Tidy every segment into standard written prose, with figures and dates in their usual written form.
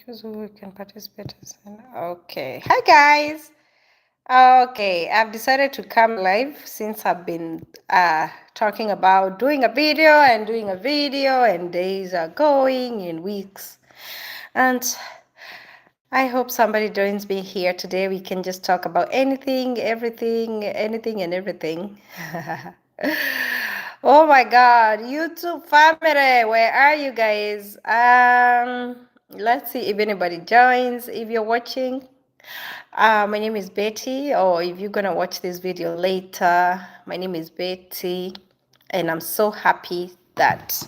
choose who can participate. Okay. Hi, guys. Okay, I've decided to come live since I've been talking about doing a video and days are going in weeks. And I hope somebody joins me here today. We can just talk about anything, everything, anything and everything. Oh my God, YouTube family, where are you guys? Let's see if anybody joins. If you're watching, my name is Betty, or if you're gonna watch this video later, my name is Betty, and I'm so happy that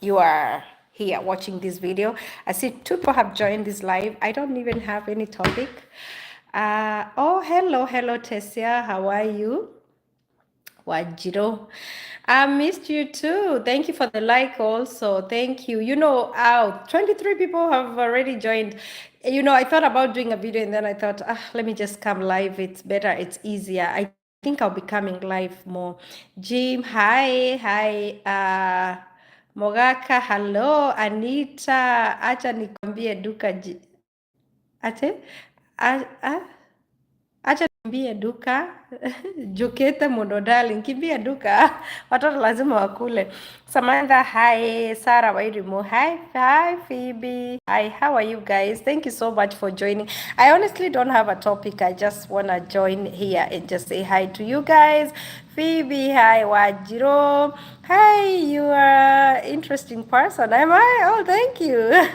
you are here watching this video. I see two people have joined this live. I don't even have any topic. Oh, hello, Tessia. How are you? Wajiro. I missed you too. Thank you for the like also. Thank you. 23 people have already joined. I thought about doing a video and then I thought, let me just come live. It's better. It's easier. I think I'll be coming live more. Jim, hi. Hi. Mogaka, hello. Anita, acha nikwambie duka. Ate? Acha nikimbie duka jukete mundo darling, kimbia duka watoto lazima wakule. Samantha, hi. Sarah Wairimu, hi Phoebe, hi. How are you guys? Thank you so much for joining. I honestly don't have a topic. I just want to join here and just say hi to you guys. Phoebe, hi. Wajiro, hi. You are interesting person, am I? Oh, thank you.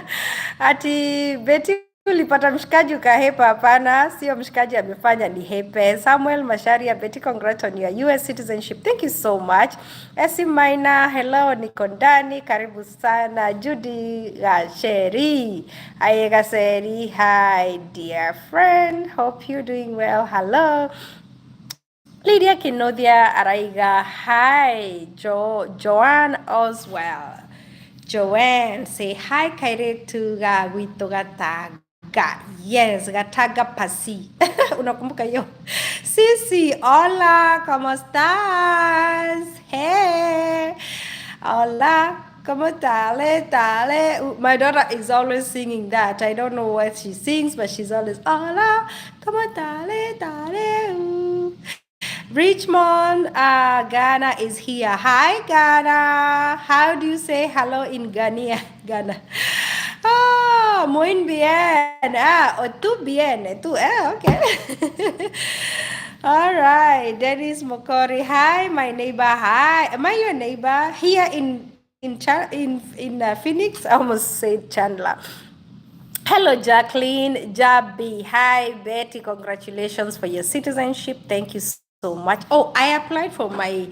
Ati Betty, ulipata mshikaji ukahepa? Hapana, sio mshikaji amefanya, ni hepe. Samuel Masharia, Betty, congrats on your US citizenship. Thank you so much. Esi Maina, hello, niko ndani, karibu sana. Judy Sheri, Ayega Seri, hi dear friend, hope you're doing well. Hello. Lydia Kinodia Araiga, hi. Joanne Oswell. Joanne, say hi Kairetu Wito Gataga. Yes, Gataga Pasi. Unakumbuka hiyo? Sisi, hola, ¿cómo estás? Hey. Hola, ¿cómo tale, tale? My daughter is always singing that. I don't know what she sings, but she's always, hola, ¿cómo tale, tale? Richmond, Ghana is here. Hi, Ghana. How do you say hello in Ghana? Ghana. Ah, muy bien. O tú bien. Tú, okay. All right. Dennis Mokori. Hi, my neighbor. Hi. Am I your neighbor? Here in Phoenix? I almost said Chandler. Hello, Jacqueline. Jabi. Hi, Betty. Congratulations for your citizenship. Thank you so much. Oh, I applied for my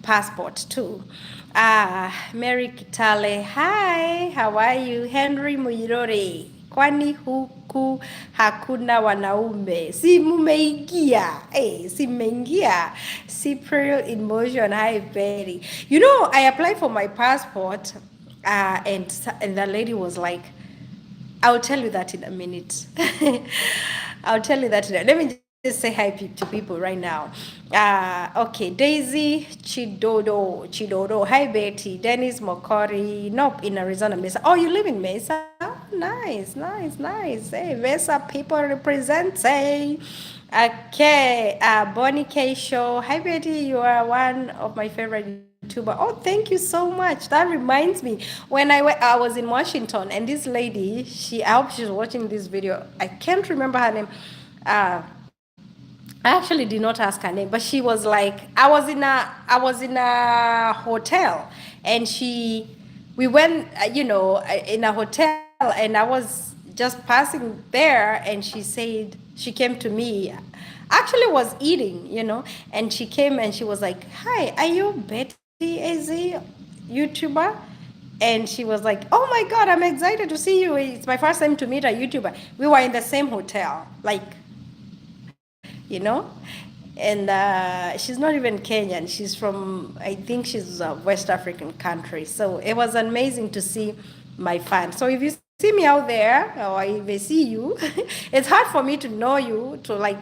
passport too. Mary Kitale. Hi, how are you? Henry Muirore. Kwani huku hakuna wanaume? Si mumeingia. Si mmeingia. Cyprian in motion. Hi, Betty. I applied for my passport. And the lady was like, I'll tell you that in a minute. I'll tell you that. Let me just say hi to people right now. Okay, Daisy Chidodo. Hi, Betty. Dennis Mokori. Nope, in Arizona, Mesa. Oh, you live in Mesa? Nice. Hey, Mesa people represent. Say. Okay, Bonnie K Show. Hi, Betty. You are one of my favorite YouTuber. Oh, thank you so much. That reminds me, when I was in Washington, and this lady, I hope she's watching this video. I can't remember her name. I actually did not ask her name, but she was like, I was in a hotel, and we went, in a hotel, and I was just passing there, and she came to me, actually was eating, and she came and she was like, hi, are you Betty AZ YouTuber? And she was like, oh my God, I'm excited to see you. It's my first time to meet a YouTuber. We were in the same hotel, and she's not even Kenyan. She's from, I think she's a West African country. So it was amazing to see my fans. So if you see me out there, or if I see you, it's hard for me to know you,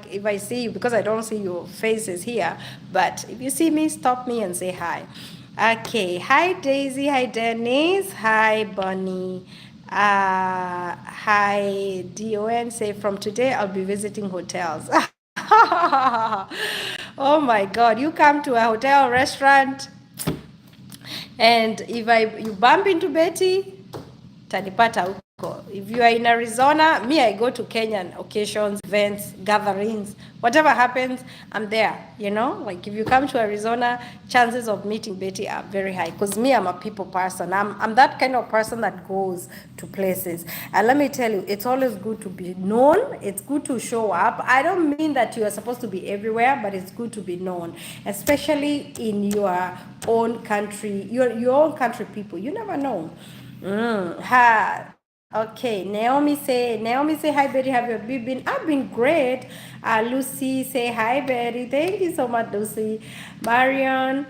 if I see you, because I don't see your faces here. But if you see me, stop me and say hi. Okay. Hi, Daisy. Hi, Dennis. Hi, Bonnie. Hi, Don. Say from today I'll be visiting hotels. Oh my God! You come to a hotel restaurant, and if you bump into Betty, tanipata huko. If you are in Arizona, me, I go to Kenyan occasions, events, gatherings, whatever happens, I'm there, you know? Like if you come to Arizona, chances of meeting Betty are very high because me, I'm a people person. I'm that kind of person that goes to places. And let me tell you, it's always good to be known. It's good to show up. I don't mean that you are supposed to be everywhere, but it's good to be known, especially in your own country, your own country people. You never know. Ha. Okay. Naomi say hi Betty. Have you been? I've been great. Lucy say hi Betty. Thank you so much, Lucy. Marion.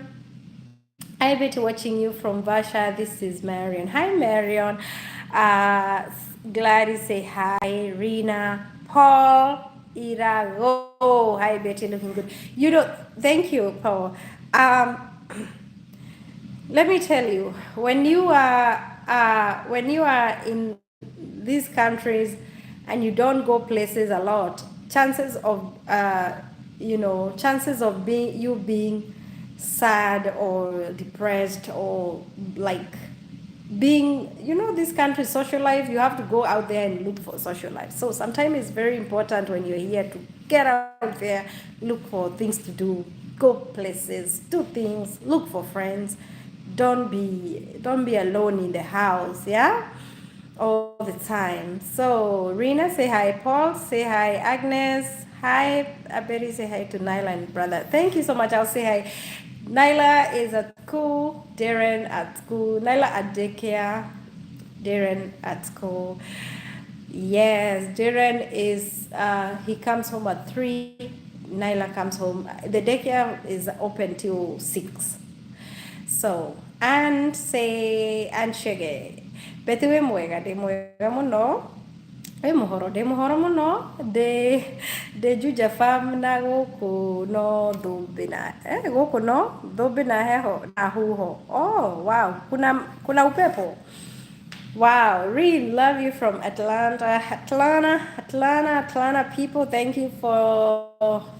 Hi Betty, watching you from Vasha. This is Marion. Hi Marion. Gladys say hi. Rena. Paul. Irago. Hi Betty, looking good. You know, thank you, Paul. Let me tell you, when you are in these countries and you don't go places a lot, chances of chances of being sad or depressed or like being, this country social life, you have to go out there and look for social life. So sometimes it's very important when you're here to get out there, look for things to do, go places, do things, look for friends. Don't be alone in the house, yeah, all the time. So Rena say hi, Paul say hi, Agnes hi, Aberi say hi to Nyla and brother. Thank you so much. I'll say hi. Nyla is at school, Darren at school, Nyla at daycare, Darren at school. Yes, Darren is he comes home at 3. Nyla comes home. The daycare is open till 6. So, and say and shege. Beti we mwega de mwega muno. De muhoro muno de juja fam na goku no dubina. Goku no dubina heho na huho. Oh, wow. Kuna upepo. Wow, really love you from Atlanta people. Thank you for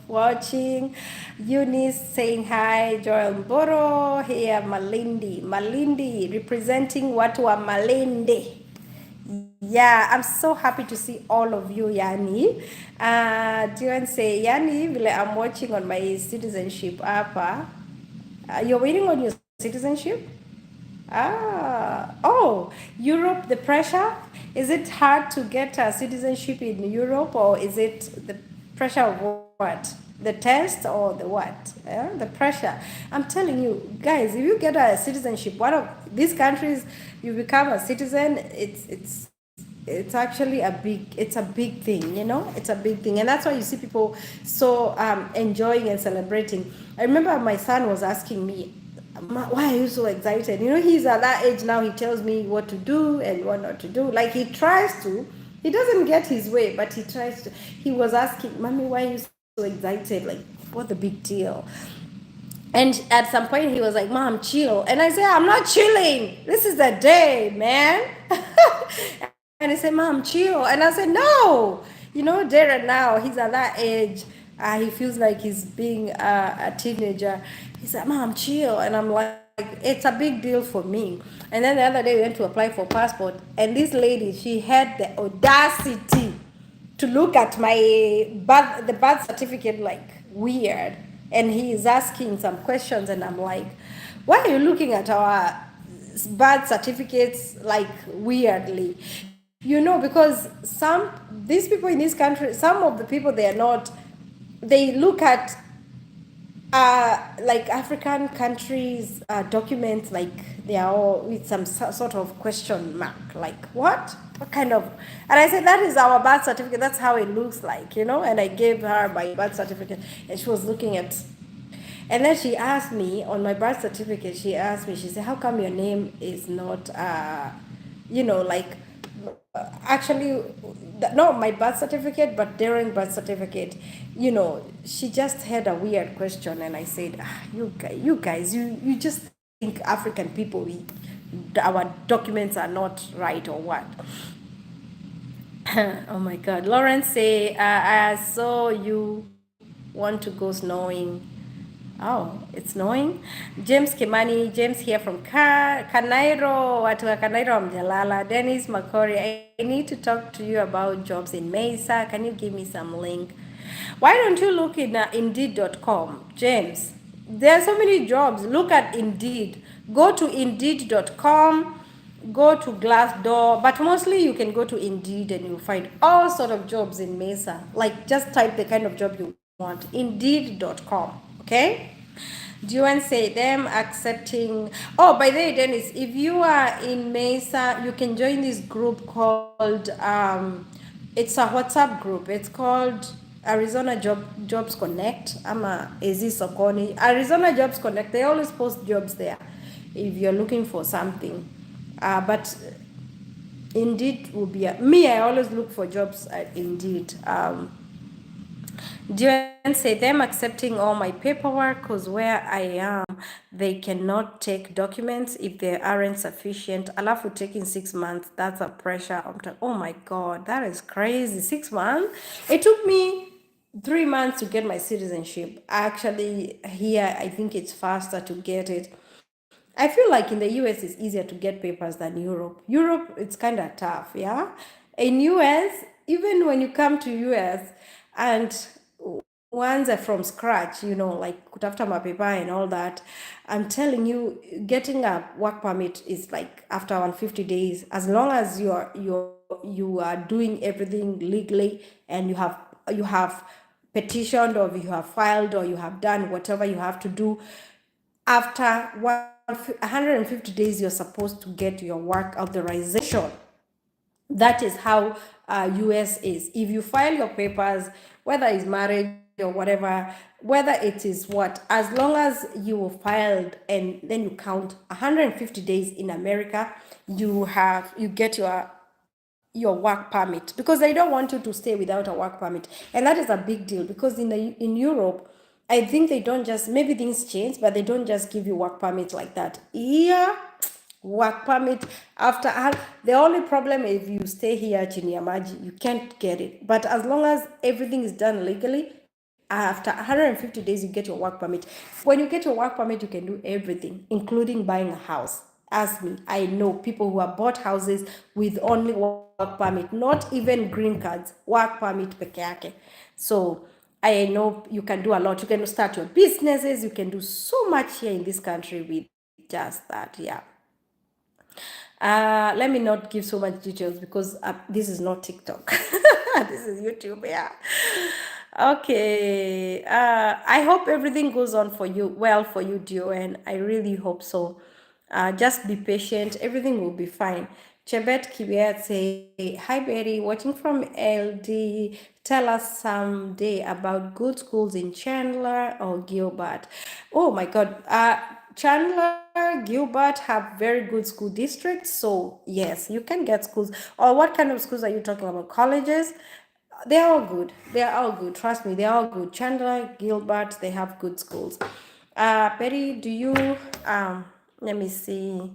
watching. Eunice saying hi. Joel Mboro here. Malindi representing watu wa Malindi. Yeah, I'm so happy to see all of you, Yani. Do you want to say, Yani, I'm watching on my citizenship app. You're waiting on your citizenship? Oh, Europe, the pressure? Is it hard to get a citizenship in Europe, or is it the pressure of what? The test or the what? The pressure. I'm telling you, guys, if you get a citizenship, one of these countries, you become a citizen, it's actually a big thing, it's a big thing, and that's why you see people so enjoying and celebrating. I remember my son was asking me, why are you so excited? He's at that age now. He tells me what to do and what not to do. Like he tries to. He doesn't get his way, but he tries to. He was asking, Mommy, why are you so excited? Like, what the big deal? And at some point he was like, Mom, chill. And I said, I'm not chilling. This is the day, man. And he said, Mom, chill. And I said, no. Darren now, he's at that age. He feels like he's being a teenager. He said, Mom, chill. And I'm like, it's a big deal for me. And then the other day we went to apply for passport. And this lady, she had the audacity to look at the birth certificate like weird. And he is asking some questions. And I'm like, why are you looking at our birth certificates like weirdly? Because these people in this country, some of the people, they look at like African countries documents like they are all with some sort of question mark, like what kind of. And I said, that is our birth certificate, that's how it looks like, and I gave her my birth certificate, and she was looking at. And then she asked me on my birth certificate, she said, how come your name is not like actually not my birth certificate, but during birth certificate, she just had a weird question. And I said, you guys, you just think African people, our documents are not right or what? Oh my God. Lawrence say, I saw you want to go snowing. Oh, it's snowing. James Kimani, James here from Kanairo, watu wa Kanairo Mjalala. Dennis Makori, I need to talk to you about jobs in Mesa. Can you give me some link? Why don't you look in Indeed.com, James? There are so many jobs. Look at Indeed. Go to Indeed.com, go to Glassdoor, but mostly you can go to Indeed and you'll find all sort of jobs in Mesa. Like just type the kind of job you want. Indeed.com, okay? Do you want to say them accepting? Oh, by the way, Dennis, if you are in Mesa, you can join this group called it's a WhatsApp group. It's called Arizona Jobs Connect. Ama Ezi Sokoni. Arizona Jobs Connect. They always post jobs there if you're looking for something. But Indeed will be me. I always look for jobs at Indeed. Joanne say them accepting all my paperwork because where I am, they cannot take documents if they aren't sufficient. Alafu taking 6 months, that's a pressure. Oh my God, that is crazy. 6 months? It took me 3 months to get my citizenship. Actually, here, I think it's faster to get it. I feel like in the US it's easier to get papers than Europe. Europe, it's kind of tough, yeah? In US, even when you come to US and ones are from scratch, you know, like kutafuta mapepa and all that, I'm telling you, getting a work permit is like after 150 days, as long as you are doing everything legally and you have petitioned or you have filed or you have done whatever you have to do after 150 days, you're supposed to get your work authorization. That is how US is. If you file your papers, whether it's marriage or whatever, whether it is what, as long as you filed and then you count 150 days in America, you get your work permit, because they don't want you to stay without a work permit. And that is a big deal, because in Europe, I think they don't just, maybe things change, but they don't just give you work permit like that. Yeah, work permit after the only problem, if you stay here chini ya maji, you can't get it. But as long as everything is done legally, after 150 days you get your work permit. When you get your work permit, you can do everything, including buying a house. Ask me, I know people who have bought houses with only work permit, not even green cards, work permit peke yake. So I know you can do a lot. You can start your businesses, you can do so much here in this country with just that. Yeah. Let me not give so much details, because this is not TikTok. This is YouTube. Yeah. Okay. I hope everything goes on for you well for you, Dio, and I really hope so. Just be patient. Everything will be fine. Chebet Kibiat say, hi Betty, watching from LD. Tell us someday about good schools in Chandler or Gilbert. Oh my God. Chandler, Gilbert have very good school districts. So yes, you can get schools. Or what kind of schools are you talking about? Colleges? They're all good. They're all good. Trust me, they're all good. Chandler, Gilbert, they have good schools. Betty, do you let me see.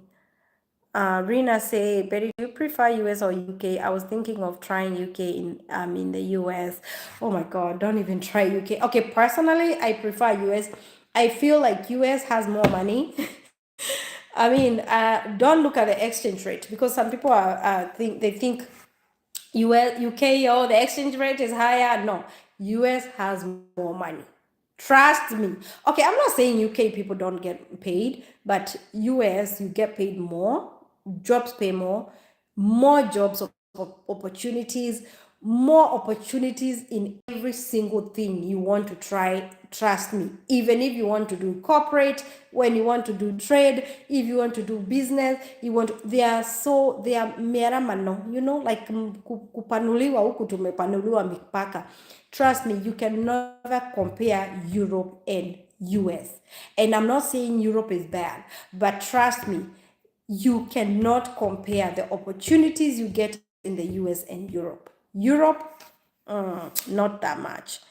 Rina say, Betty, do you prefer US or UK? I was thinking of trying UK in the US. Oh my God, don't even try UK. Okay, personally, I prefer US. I feel like US has more money. I mean, don't look at the exchange rate, because some people think US, UK, oh, the exchange rate is higher. No, US has more money. Trust me. Okay, I'm not saying UK people don't get paid, but US, you get paid more, jobs pay more jobs opportunities, more opportunities in every single thing you want to try. Trust me. Even if you want to do corporate, when you want to do trade, if you want to do business, they are meramano, like kupanuliwa huku tumepanuliwa mipaka. Trust me, you can never compare Europe and US. And I'm not saying Europe is bad, but trust me, you cannot compare the opportunities you get in the US and Europe. Europe, not that much.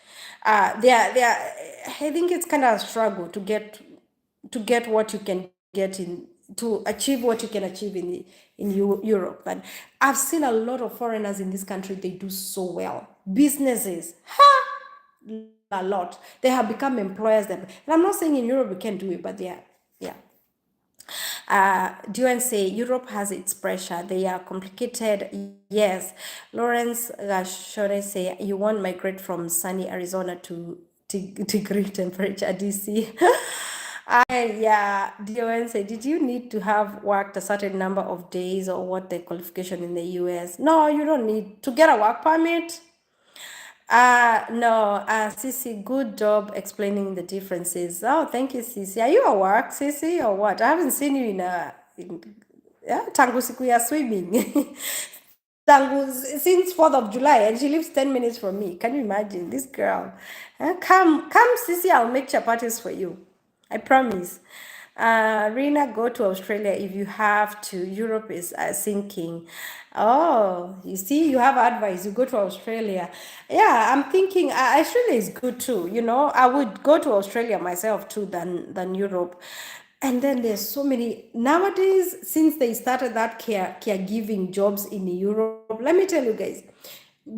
I think it's kind of a struggle to get what you can get in, to achieve what you can achieve in Europe. But I've seen a lot of foreigners in this country, they do so well. Businesses, a lot. They have become employers. And I'm not saying in Europe we can't do it, but yeah. Do and say Europe has its pressure. They are complicated. Yes. Lawrence Shore say you won't migrate from sunny Arizona to great temperature DC. Yeah, Dion say, did you need to have worked a certain number of days or what the qualification in the US? No, you don't need to get a work permit. No, Sissy, good job explaining the differences. Oh, thank you, Sissy. Are you at work, Sissy, or what? I haven't seen you yeah, tangu siku ya swimming. Tangu since 4th of July, and she lives 10 minutes from me. Can you imagine this girl? Come, Sissy, I'll make chapatis for you. I promise. Rina, go to Australia if you have to. Europe is sinking. Oh, you see, you have advice. You go to Australia. Yeah, I'm thinking Australia is good too. You know, I would go to Australia myself too than Europe. And then there's so many nowadays since they started that caregiving jobs in Europe. Let me tell you guys,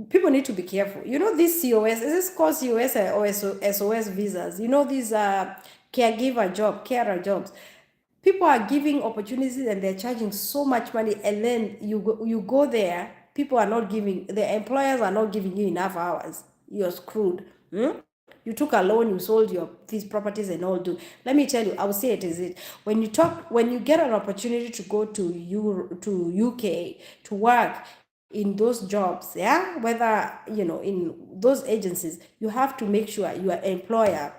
people need to be careful. You know, this COS, is this called COS or SOS visas? You know, these carer jobs. People are giving opportunities and they're charging so much money, and then you go there, people are not giving, the employers are not giving you enough hours. You're screwed. You took a loan, you sold these properties and all. Do let me tell you, I will say it is it. When you get an opportunity to go to UK to work in those jobs, yeah, whether in those agencies, you have to make sure your employer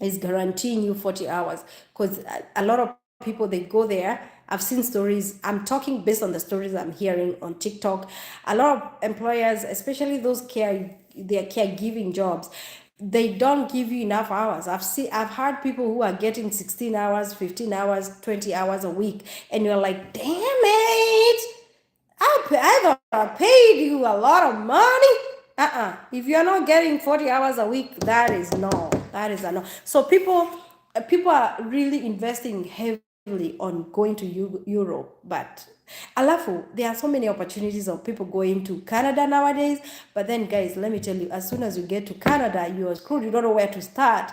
is guaranteeing you 40 hours, because a lot of people, they go there. I've seen stories, I'm talking based on the stories I'm hearing on TikTok. A lot of employers, especially those their caregiving jobs, they don't give you enough hours. I've heard people who are getting 16 hours, 15 hours, 20 hours a week, and you're like, damn it, I thought I paid you a lot of money. If you're not getting 40 hours a week, that is no. That is a no. So people are really investing heavily on going to Europe, but alafu, there are so many opportunities of people going to Canada nowadays. But then, guys, let me tell you, as soon as you get to Canada, you are screwed. You don't know where to start.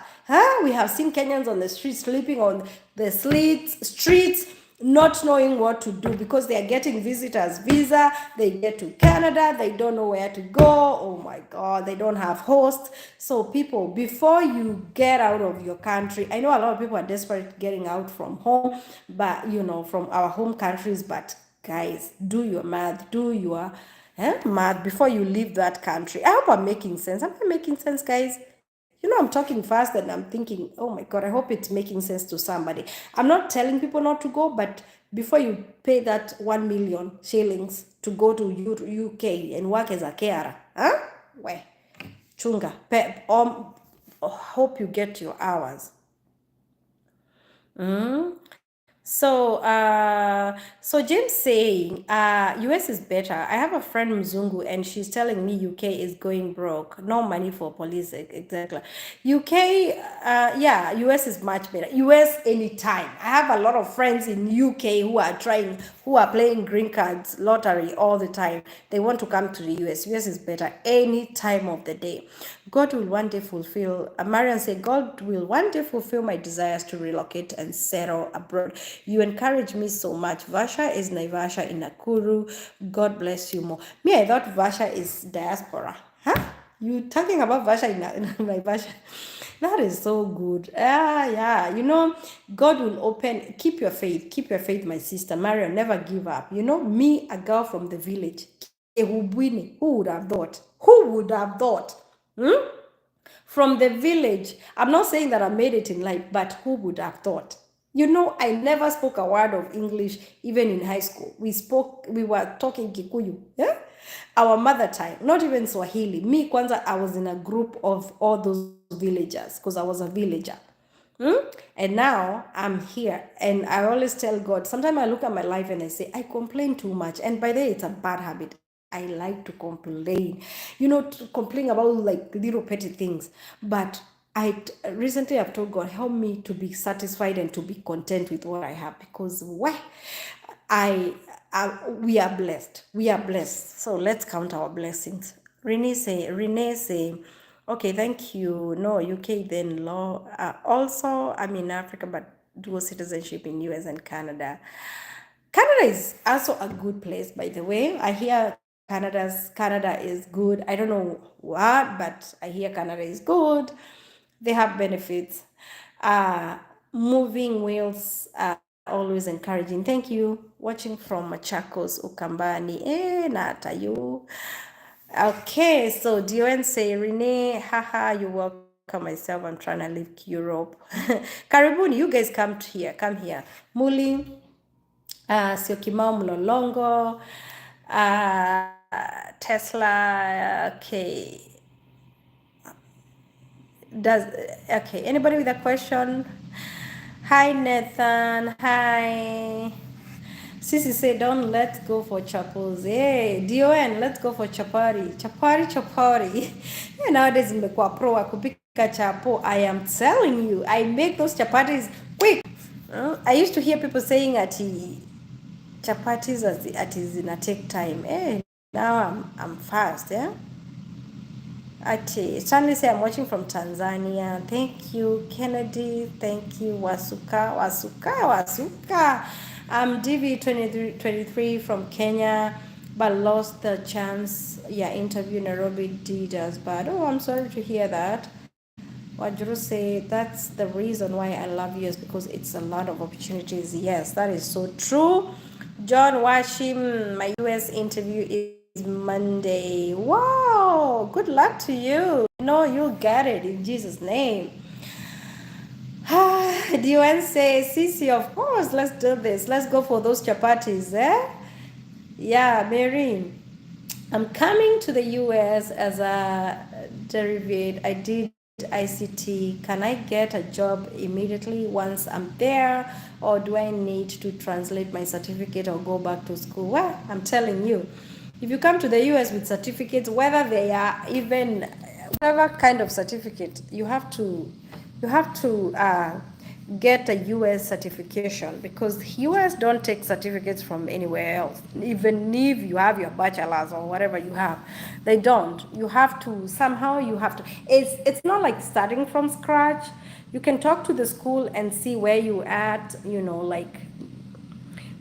We have seen Kenyans on the streets sleeping on the streets, not knowing what to do because they are getting visitors visa. They get to Canada, they don't know where to go. Oh my God, they don't have hosts. So people, before you get out of your country, I know a lot of people are desperate getting out from home, but from our home countries. But guys, do your math, do your math before you leave that country. I hope I'm making sense. Am I making sense, guys? I'm talking fast and I'm thinking, oh my God, I hope it's making sense to somebody. I'm not telling people not to go, but before you pay that 1 million shillings to go to UK and work as a carer, Where? Chunga. Hope you get your hours. So James saying, US is better. I have a friend Mzungu and she's telling me UK is going broke. No money for police, exactly. UK, yeah, US is much better. US anytime. I have a lot of friends in UK who are playing green cards, lottery all the time. They want to come to the US. US is better any time of the day. God will one day fulfill, Marian said, God will one day fulfill my desires to relocate and settle abroad. You encourage me so much. Vasha is Naivasha in Nakuru. God bless you more. Me, I thought Vasha is diaspora. You talking about Vasha in Naivasha? That is so good. Yeah. God will open. Keep your faith, my sister. Marian, never give up. Me, a girl from the village. Who would have thought? Who would have thought? From the village. I'm not saying that I made it in life, but who would have thought? I never spoke a word of English, even in high school. We were talking Kikuyu, yeah? Our mother tongue, not even Swahili. Me, kwanza, I was in a group of all those villagers, because I was a villager. And now I'm here, and I always tell God, sometimes I look at my life and I say, I complain too much. And by the way, it's a bad habit. I like to complain, to complain about like little petty things. But recently I've told God, help me to be satisfied and to be content with what I have, because I, we are blessed. We are blessed. So let's count our blessings. Renee say, okay, thank you. No, UK then law. Also, I'm in Africa, but dual citizenship in US and Canada. Canada is also a good place, by the way. I hear Canada is good. I don't know what, but I hear Canada is good. They have benefits. Uh, Moving wheels are always encouraging. Thank you. Watching from Machakos, Ukambani. Nata, you. Okay, so Dion say, Renee, haha, you welcome myself. I'm trying to leave Europe. Karibuni, you guys come here. Muli, Siokimau Mlolongo, Tesla, okay. Okay, anybody with a question? Hi, Nathan. Hi. Sisi say, don't let's go for chapos. Hey, Dion, let's go for chapari. Chapari. Nowadays, nimekuwa pro wa kupika chapo. I am telling you, I make those chapatis quick. I used to hear people saying ati chapatis ati zina take time. Hey, now I'm fast, yeah? Stanley say I'm watching from Tanzania. Thank you, Kennedy. Thank you, Wasuka. I'm DV23 from Kenya, but lost the chance. Yeah, interview Nairobi did as bad. Oh, I'm sorry to hear that. Wajuru say that's the reason why I love US, because it's a lot of opportunities. Yes, that is so true. John Washim, my US interview is Monday. Wow, good luck to you. No, you'll get it in Jesus' name. Dion says, Sisi, of course, let's do this. Let's go for those chapatis, eh? Yeah, Mary, I'm coming to the US as a derivative. I did ICT. Can I get a job immediately once I'm there, or do I need to translate my certificate or go back to school? Well, I'm telling you, if you come to the US with certificates, whether they are even whatever kind of certificate, you have to get a US certification, because US don't take certificates from anywhere else. Even if you have your bachelor's or whatever you have, they don't. You have to somehow, it's not like starting from scratch. You can talk to the school and see where you at, like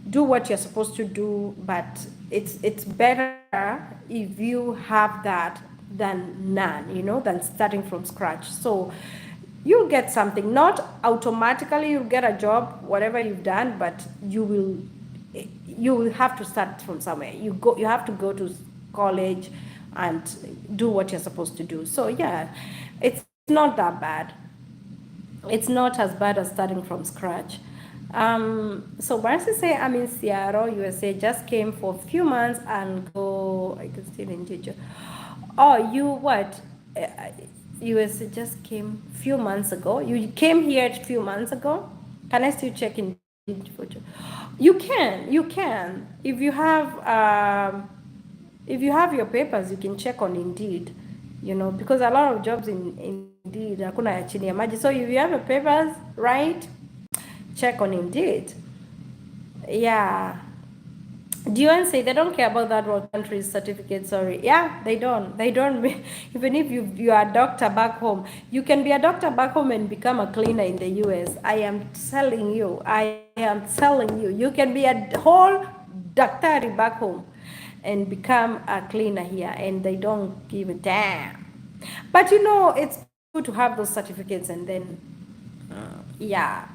do what you're supposed to do, but it's better if you have that than none, than starting from scratch. So you'll get something, not automatically you'll get a job, whatever you've done, but you will have to start from somewhere. You have to go to college and do what you're supposed to do. So yeah, it's not that bad. It's not as bad as starting from scratch. So Marcy say, I'm in Seattle, USA, just came for a few months and go, I can still in Jeju. Oh, you what? USA just came a few months ago. You came here a few months ago? Can I still check in? You can. If you have your papers, you can check on Indeed, because a lot of jobs in Indeed, hakuna ya chini ya maji. So if you have your papers, right, check on Indeed. Yeah. Dion say they don't care about that world country's certificate. Sorry. Yeah, they don't. Even if you are a doctor back home, you can be a doctor back home and become a cleaner in the US. I am telling you. You can be a whole doctor back home and become a cleaner here, and they don't give a damn. But it's good to have those certificates, and then yeah.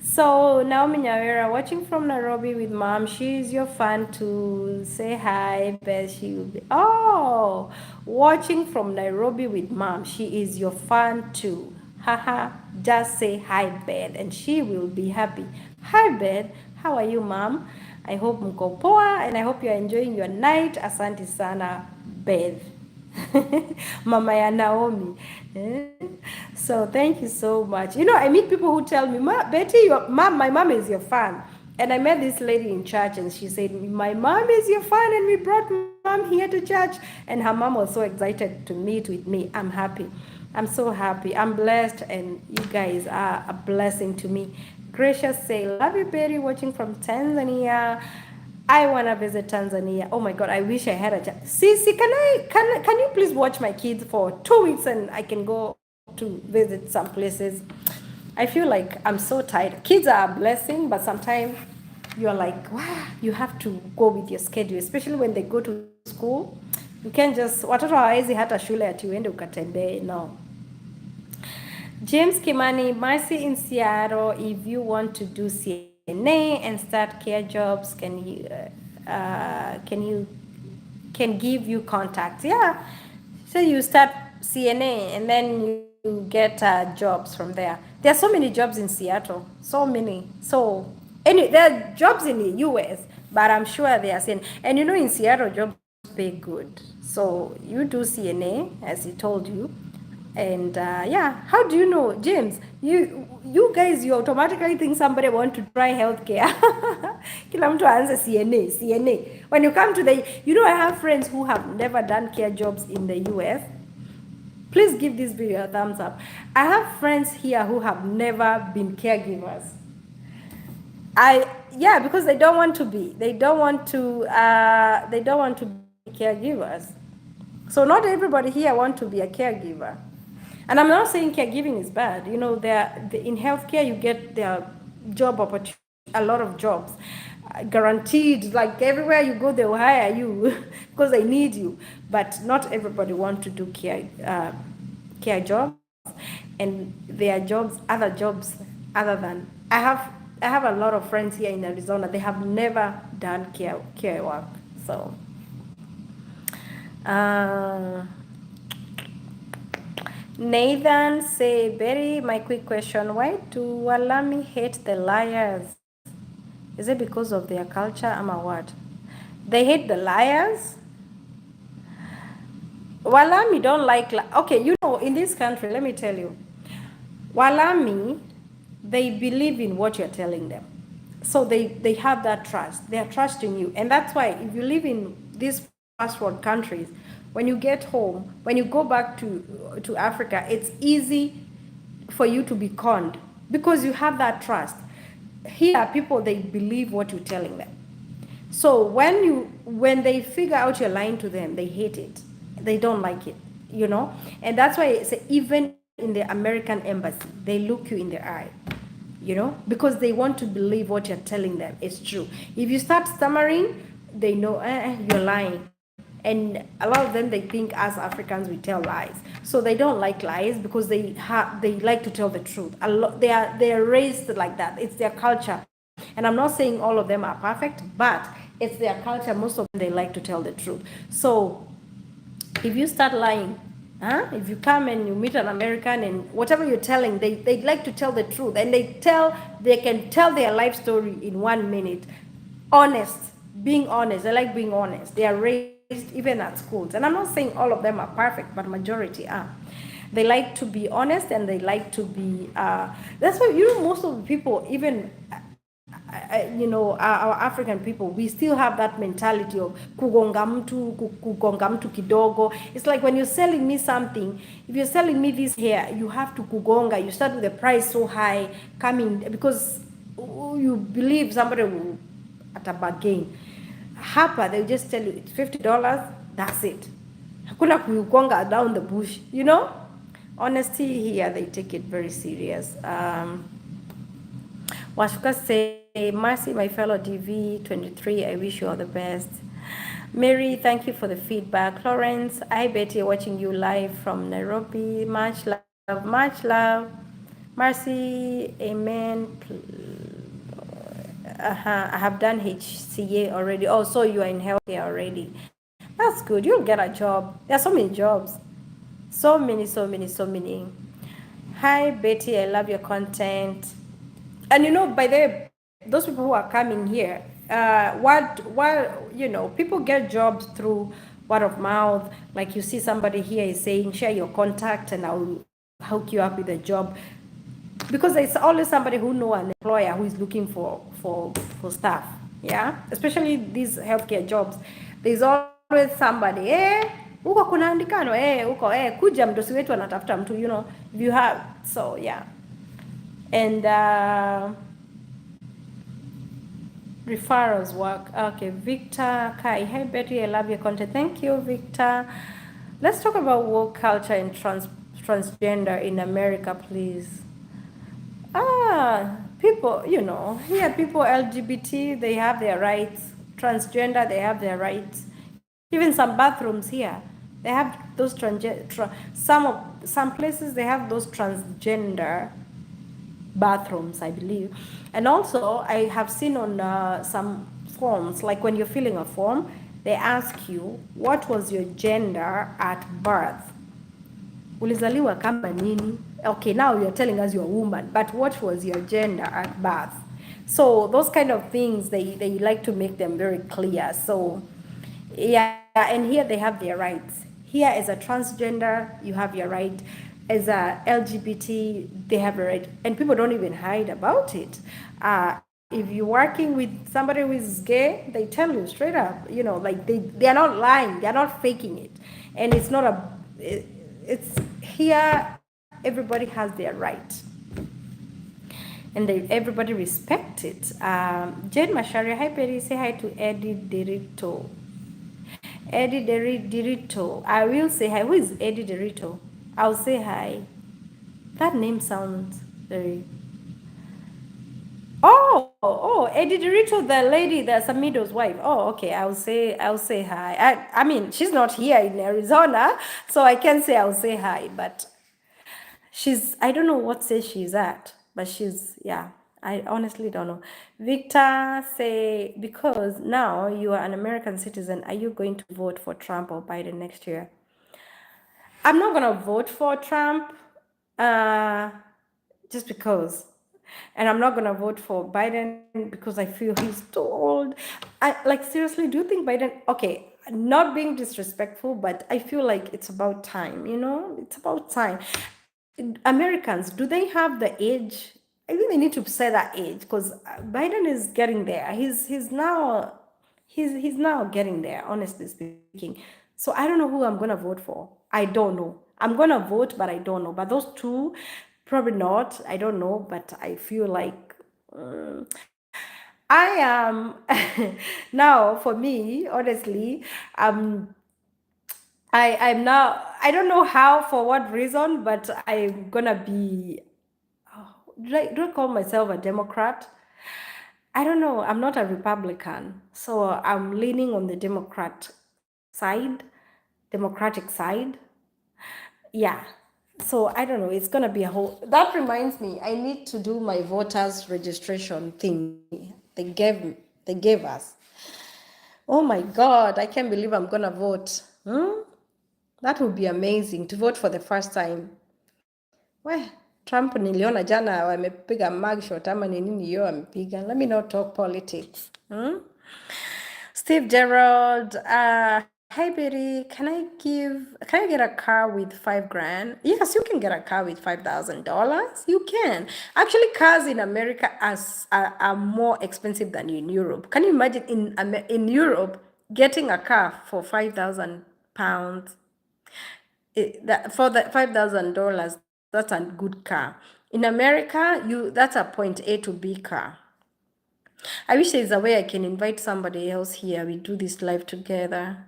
So Naomi Nyawera, watching from Nairobi with mom. She's your fan too. Say hi, Beth. She will be. Oh, watching from Nairobi with mom. She is your fan too. Haha. Just say hi, Beth, and she will be happy. Hi, Beth. How are you, mom? I hope mko poa, and I hope you're enjoying your night. Asante sana, Beth. Mama ya Naomi. So thank you so much. I meet people who tell me, Betty, my mom is your fan. And I met this lady in church, and she said, my mom is your fan, and we brought mom here to church. And her mom was so excited to meet with me. I'm happy. I'm so happy. I'm blessed, and you guys are a blessing to me. Gracious say, love you, Betty, watching from Tanzania. I want to visit Tanzania. Oh my God, I wish I had a chance. Sisi, can you please watch my kids for 2 weeks and I can go to visit some places? I feel like I'm so tired. Kids are a blessing, but sometimes you're like, wow, you have to go with your schedule, especially when they go to school. You can't just, watoto hawawezi hata shule ati uende ukatembee, no. James Kimani, Marcy in Seattle, if you want to do CNA and start care jobs, can give you contacts? Yeah. So you start CNA and then you get jobs from there. There are so many jobs in Seattle, so many. So there are jobs in the US, but I'm sure they are saying, and in Seattle, jobs pay good. So you do CNA, as he told you, and yeah, how do you know, James? You guys, you automatically think somebody want to try healthcare. Kila mtu aanze CNA. When you come to I have friends who have never done care jobs in the US. Please give this video a thumbs up. I have friends here who have never been caregivers. Because they don't want to be. They don't want to be caregivers. So not everybody here want to be a caregiver. And I'm not saying caregiving is bad. In healthcare, you get their job opportunity, a lot of jobs, guaranteed. Like everywhere you go, they will hire you because they need you. But not everybody want to do care jobs, and there are other jobs other than I have a lot of friends here in Arizona. They have never done care work. So. Nathan say, Betty, my quick question, why do Walami hate the liars? Is it because of their culture? Or what? They hate the liars? Walami don't like, okay, in this country, let me tell you, Walami, they believe in what you're telling them. So they have that trust. They are trusting you. And that's why if you live in these first world countries, when you get home, when you go back to Africa, it's easy for you to be conned because you have that trust. Here, people, they believe what you're telling them. So when they figure out you're lying to them, they hate it. They don't like it, And that's why even in the American embassy, they look you in the eye, because they want to believe what you're telling them is true. If you start stammering, they know you're lying. And a lot of them, they think as Africans we tell lies, so they don't like lies because they like to tell the truth. They are raised like that. It's their culture, and I'm not saying all of them are perfect, but it's their culture. Most of them, they like to tell the truth. So if you start lying, if you come and you meet an American and whatever you're telling, they like to tell the truth, and they can tell their life story in 1 minute. Being honest. They like being honest. They are raised even at schools, and I'm not saying all of them are perfect, but majority are. They like to be honest, and they like to be that's why most of the people, even our African people, we still have that mentality of kugonga mtu kidogo. It's like when you're selling me something, if you're selling me this hair, you have to kugonga. You start with the price so high coming because you believe somebody will at a bargain. Hapa, they'll just tell you it's $50, that's it. Hakuna kugonga down the bush, Honesty here, they take it very serious. Washuka say, Mercy, my fellow DV23, I wish you all the best. Mary, thank you for the feedback. Florence, I bet you're watching you live from Nairobi. Much love, much love. Mercy, amen. I have done HCA already. Oh, so you are in healthcare already. That's good. You'll get a job. There are so many jobs. So many. Hi, Betty. I love your content. And by the way, those people who are coming here, people get jobs through word of mouth. Like you see somebody here is saying, share your contact and I'll hook you up with a job. Because there's always somebody who knows an employer who is looking for staff, especially these healthcare jobs. There's always somebody, huko kunaandikano huko kuja mdosi wetu anatafuta mtu, you know, if you have. So yeah. And referrals work. Okay, Victor Kai. Hey Betty, I love your content. Thank you, Victor. Let's talk about woke culture and transgender in America, please. People, you know, here people LGBT, they have their rights. Transgender, they have their rights. Even some bathrooms here, they have those some places they have those transgender bathrooms, I believe. And also, I have seen on some forms, like when you're filling a form, they ask you, what was your gender at birth? Ulizaliwa kama nini? Okay, now you're telling us you're a woman, but what was your gender at birth? So those kind of things, they like to make them very clear. So yeah, and here they have their rights. Here as a transgender, you have your right. As a LGBT, they have a right. And people don't even hide about it. If you're working with somebody who is gay, they tell you straight up, you know, like they are not lying, they are not faking it. And it's not it's here, everybody has their right. And everybody respect it. Jane Masharia, hi Perry, say hi to Eddie Derito. Eddie Derito. I will say hi. Who is Eddie Derito? I'll say hi. That name sounds very... Oh, Eddie Derito, the lady, the Samido's wife. Oh, okay. I'll say hi. I mean, she's not here in Arizona, so I can say I'll say hi, but I don't know what stage she's at, but yeah, I honestly don't know. Victor say, because now you are an American citizen, are you going to vote for Trump or Biden next year? I'm not going to vote for Trump just because. And I'm not going to vote for Biden because I feel he's too old. Like, seriously, do you think Biden... Okay, not being disrespectful, but I feel like it's about time, you know? It's about time. Americans, do they have the age? I think they need to say that age, because Biden is getting there. He's now getting there, honestly speaking. So I don't know who I'm gonna vote for. I don't know. I'm gonna vote, but I don't know. But those two, probably not. I don't know, but I feel like I am now, for me, honestly, I'm now, I don't know how, for what reason, but I'm gonna be, do I call myself a Democrat? I don't know. I'm not a Republican, so I'm leaning on the Democratic side. Yeah. So I don't know. It's gonna be a whole. That reminds me, I need to do my voters registration thing. They gave us. Oh my God! I can't believe I'm gonna vote. That would be amazing to vote for the first time. We, Trump niliona jana wamepiga mugshot ama ni nini hiyo amepiga. Let me not talk politics. Steve Gerald, hey Betty, can I get a car with $5,000? Yes, you can get a car with $5,000. You can. Actually, cars in America are more expensive than in Europe. Can you imagine in Europe getting a car for £5,000? For the $5,000, that's a good car. In America, that's a point A to B car. I wish there's a way I can invite somebody else here. We do this live together.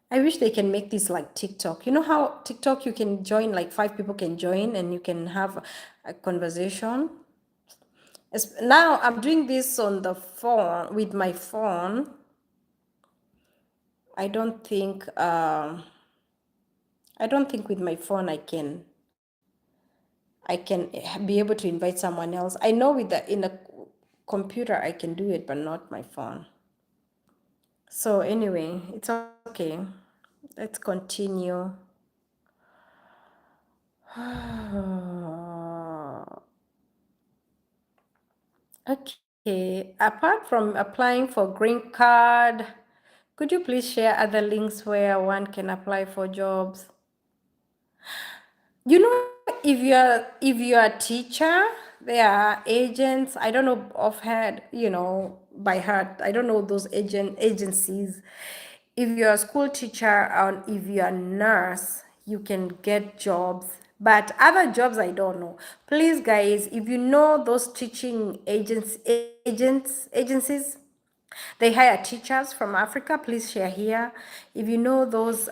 I wish they can make this like TikTok. You know how TikTok you can join, like 5 people can join and you can have a conversation. Now I'm doing this on the phone, with my phone. I don't think with my phone I can be able to invite someone else. I know in a computer I can do it, but not my phone. So anyway, it's okay. Let's continue. Okay, apart from applying for green card, could you please share other links where one can apply for jobs? You know, if you're a teacher, there are agents. I don't know offhand, by heart. I don't know those agencies. if you're a school teacher or if you're a nurse, you can get jobs. But other jobs, I don't know. Please, guys, if you know those teaching agencies, they hire teachers from Africa. Please share here. If you know those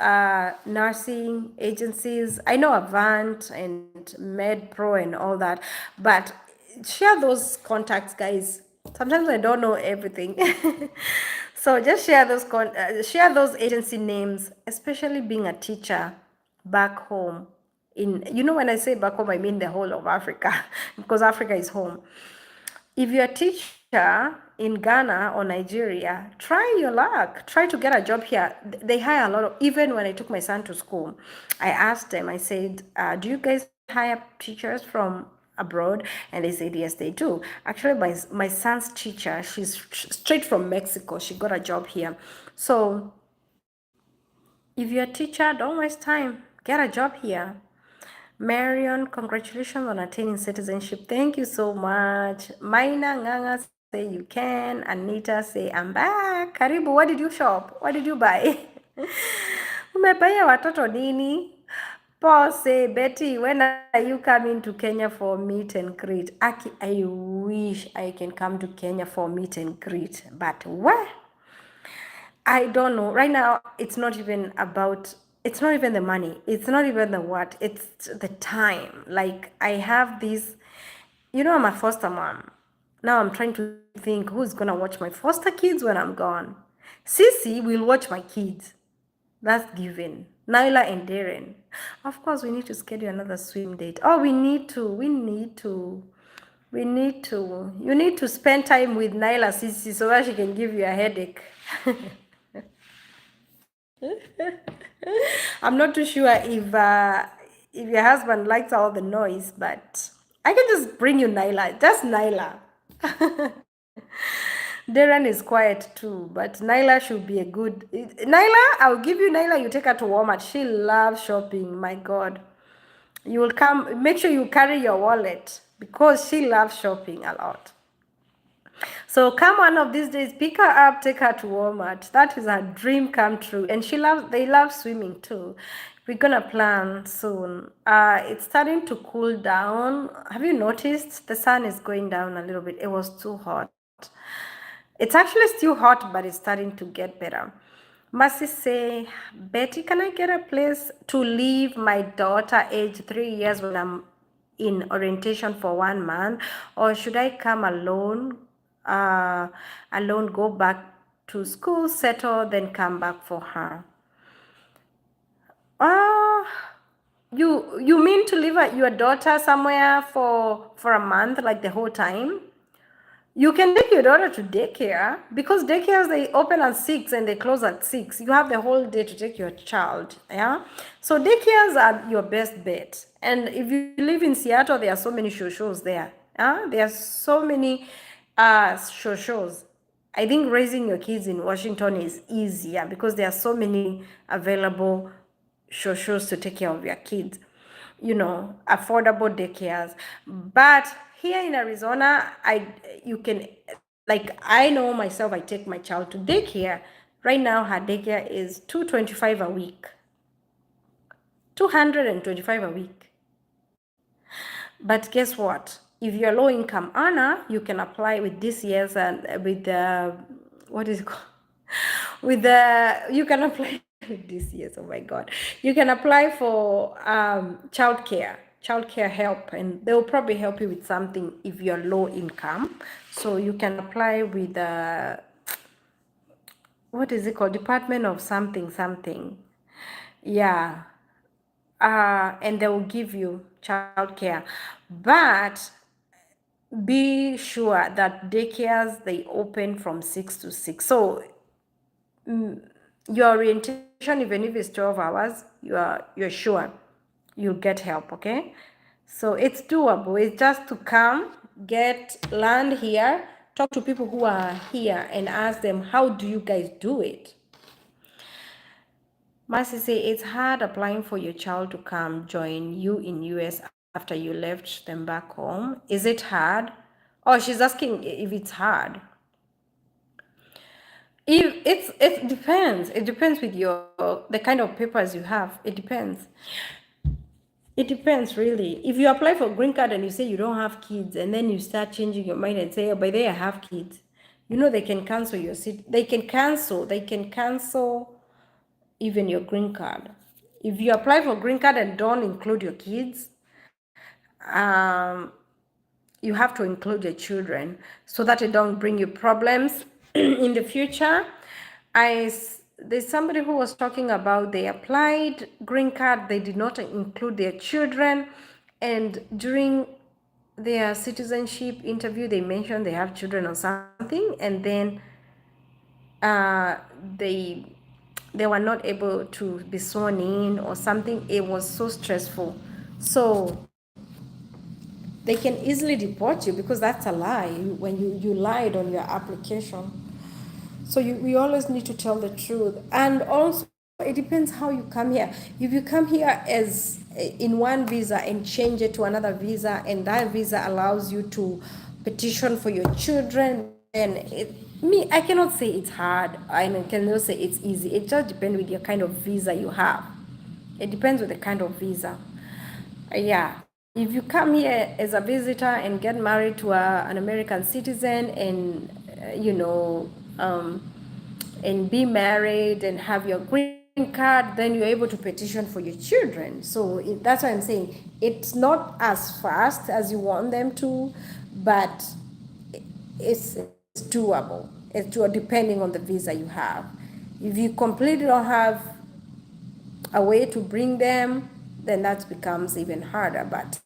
nursing agencies, I know Avant and MedPro and all that, but share those contacts, guys. Sometimes I don't know everything. So just share share those agency names, especially being a teacher back home. When I say back home, I mean the whole of Africa, because Africa is home. If you're a teacher in Ghana or Nigeria, try your luck. Try to get a job here. They hire a lot of, even when I took my son to school, I asked them, I said, do you guys hire teachers from abroad? And they said, yes, they do. Actually, my son's teacher, she's straight from Mexico. She got a job here. So if you're a teacher, don't waste time. Get a job here. Marion, congratulations on attaining citizenship. Thank you so much. Maina Nganga say you can. Anita say I'm back. Karibu, what did you shop? What did you buy? Umebaya watoto nini? Paul say, Betty, when are you coming to Kenya for meet and greet? Aki, I wish I can come to Kenya for meet and greet, but where? I don't know. Right now, it's not even the money. It's not even the what. It's the time. Like, I have this, I'm a foster mom. Now I'm trying to think who's going to watch my foster kids when I'm gone. Sissy will watch my kids. That's given. Naila and Darren. Of course, we need to schedule another swim date. Oh, we need to. You need to spend time with Naila Sissy so that she can give you a headache. I'm not too sure if your husband likes all the noise, but I can just bring you Naila. Just Naila. Darren is quiet too, but Naila should be a good. Naila, I'll give you Naila. You take her to Walmart. She loves shopping. My God, you will come. Make sure you carry your wallet because she loves shopping a lot. So come one of these days, pick her up, take her to Walmart. That is her dream come true. And they love swimming too. We're gonna plan soon. It's starting to cool down. Have you noticed the sun is going down a little bit? It was too hot. It's actually still hot, but it's starting to get better. Mercy say, Betty, can I get a place to leave my daughter age 3 years when I'm in orientation for 1 month? Or should I come alone, go back to school, settle, then come back for her? You mean to leave your daughter somewhere for a month, like the whole time? You can take your daughter to daycare because daycares, they open at 6 and they close at 6. You have the whole day to take your child. Yeah. So daycares are your best bet. And if you live in Seattle, there are so many shows there. Yeah. There are so many shows. I think raising your kids in Washington is easier because there are so many available shows to take care of your kids, affordable daycares. But here in Arizona, I know myself, I take my child to daycare. Right now, her daycare is $225 a week. $225 a week. But guess what? If you're a low income earner, you can apply with this year's and with the, what is it called? You can apply with this year's, oh my God. You can apply for childcare help, and they'll probably help you with something if you're low income. So you can apply with what is it called? Department of something. Yeah. And they will give you childcare. But be sure that daycares, they open from 6 to 6. So your orientation, even if it's 12 hours, you're sure you'll get help, okay? So it's doable. It's just to come, land here, talk to people who are here and ask them, how do you guys do it? Mercy say, it's hard applying for your child to come join you in US after you left them back home. Is it hard? Oh, she's asking if it's hard. If it depends. It depends with the kind of papers you have. It depends. It depends really. If you apply for green card and you say you don't have kids, and then you start changing your mind and say, "Oh, by the way, I have kids," you know they can cancel your seat. They can cancel. They can cancel even your green card. If you apply for green card and don't include your kids, um, you have to include your children so that it don't bring you problems in the future. There's somebody who was talking about they applied green card, they did not include their children, and during their citizenship interview they mentioned they have children or something, and then uh, they they were not able to be sworn in or something. It was so stressful. So they can easily deport you because that's a lie when you lied on your application. So we always need to tell the truth. And also, it depends how you come here. If you come here as in one visa and change it to another visa, and that visa allows you to petition for your children, then I cannot say it's hard. I cannot say it's easy. It just depends with your kind of visa you have. It depends with the kind of visa. Yeah. If you come here as a visitor and get married to an American citizen and, and be married and have your green card, then you're able to petition for your children. So that's why I'm saying it's not as fast as you want them to, but it's doable. It's doable depending on the visa you have. If you completely don't have a way to bring them, then that becomes even harder. But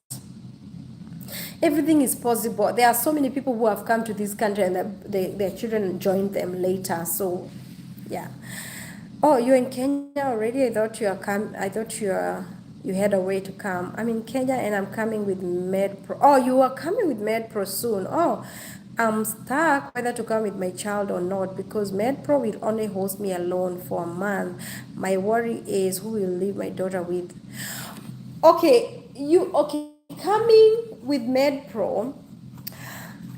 everything is possible. There are so many people who have come to this country and their children joined them later. So, yeah. Oh, you're in Kenya already? I thought you had a way to come. I'm in Kenya and I'm coming with MedPro. Oh, you are coming with MedPro soon. Oh, I'm stuck whether to come with my child or not because MedPro will only host me alone for a month. My worry is who will leave my daughter with. Okay, coming with MedPro,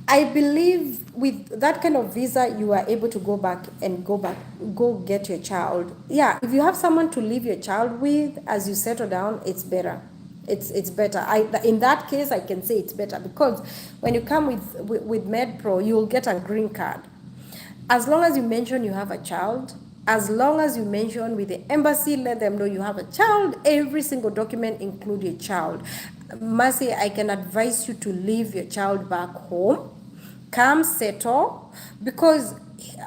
I believe with that kind of visa, you are able to go get your child. Yeah, if you have someone to leave your child with as you settle down, it's better. It's better. In that case, I can say it's better because when you come with MedPro, you'll get a green card. As long as you mention you have a child, as long as you mention with the embassy, let them know you have a child, every single document include your child. Mercy, I can advise you to leave your child back home, come settle, because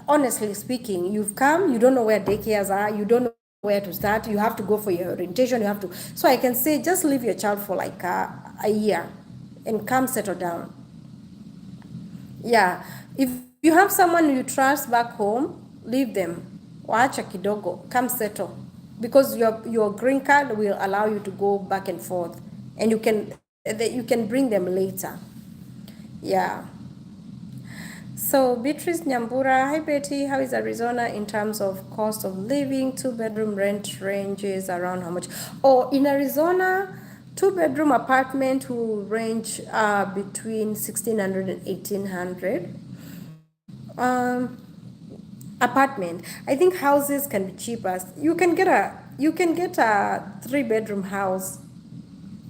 honestly speaking, you've come, you don't know where daycares are, you don't know where to start, you have to go for your orientation, so I can say just leave your child for like a year and come settle down. Yeah, if you have someone you trust back home, leave them. Waacha kidogo, come settle. Because your green card will allow you to go back and forth. And you can bring them later. Yeah. So Beatrice Nyambura, hi Betty, how is Arizona in terms of cost of living? 2-bedroom rent ranges around how much? Oh, in Arizona, 2-bedroom apartment will range between 1,600 and 1,800. Apartment. I think houses can be cheaper. You can get a 3-bedroom house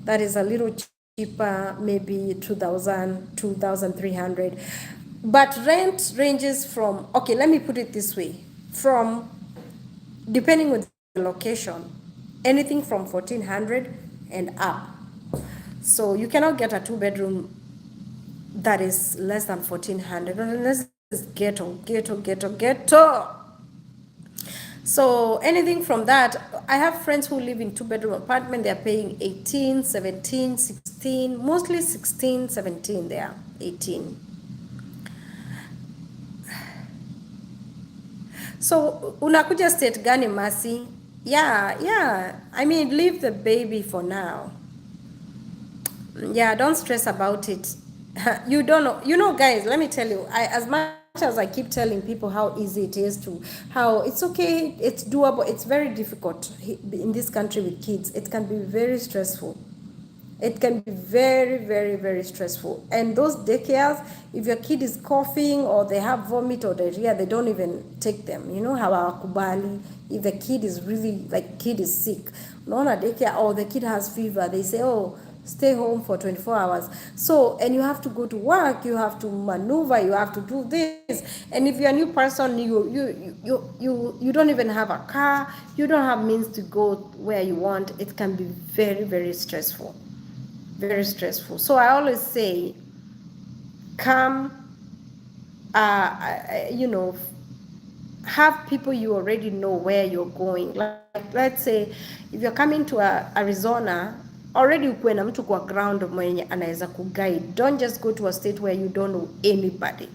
that is a little cheaper, maybe 2,000, 2,300. But rent ranges from, okay, let me put it this way, from, depending on the location, anything from 1,400 and up. So you cannot get a 2-bedroom that is less than 1,400 unless it's ghetto. So anything from that, I have friends who live in 2-bedroom apartment, they're paying 18, 17, 16, mostly 16, 17 there, 18. So unakuja state gani Mercy? Yeah, I mean, leave the baby for now. Yeah, don't stress about it. You don't know, guys, let me tell you, as much as I keep telling people how easy it is how it's okay, it's doable, it's very difficult in this country with kids. It can be very stressful. It can be very, very, very stressful. And those daycares, if your kid is coughing or they have vomit or diarrhea, they don't even take them. You know how hawakubali. If the kid is really, like, kid is sick, not a daycare, or the kid has fever, they say, oh, stay home for 24 hours. So, and you have to go to work, you have to maneuver, you have to do this. And if you're a new person, you don't even have a car, you don't have means to go where you want. It can be very, very stressful. Very stressful. So I always say, come, have people you already know where you're going. Like, let's say if you're coming to Arizona, already ukuwe na mtu kwa ground mwenye anaweza kuguide. Don't just go to a state where you don't know anybody,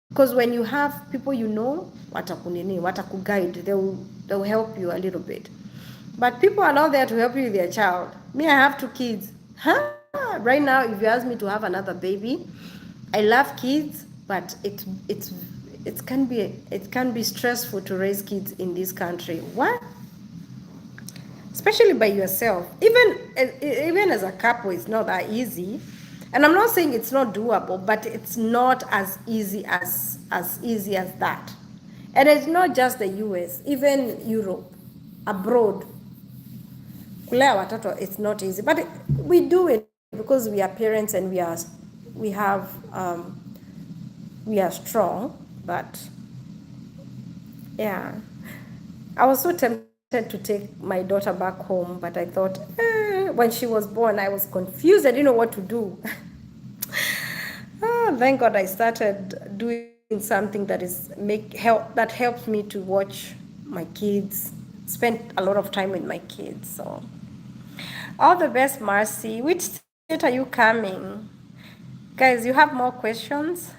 because when you have people you know, watakuguide, they'll help you a little bit. But people are not there to help you with your child. Me, I have 2 kids. Right now, if you ask me to have another baby, I love kids, but it can be stressful to raise kids in this country. What? Especially by yourself. Even as a couple, it's not that easy. And I'm not saying it's not doable, but it's not as easy as that. And it's not just the US, even Europe, abroad. Kulea watoto, it's not easy, but we do it because we are parents and we are strong. But yeah, I was so tempted to take my daughter back home, but I thought, when she was born, I was confused. I didn't know what to do. Thank God I started doing something that helps me to watch my kids, spend a lot of time with my kids. So all the best, Marcy. Which state are you coming? Guys, you have more questions?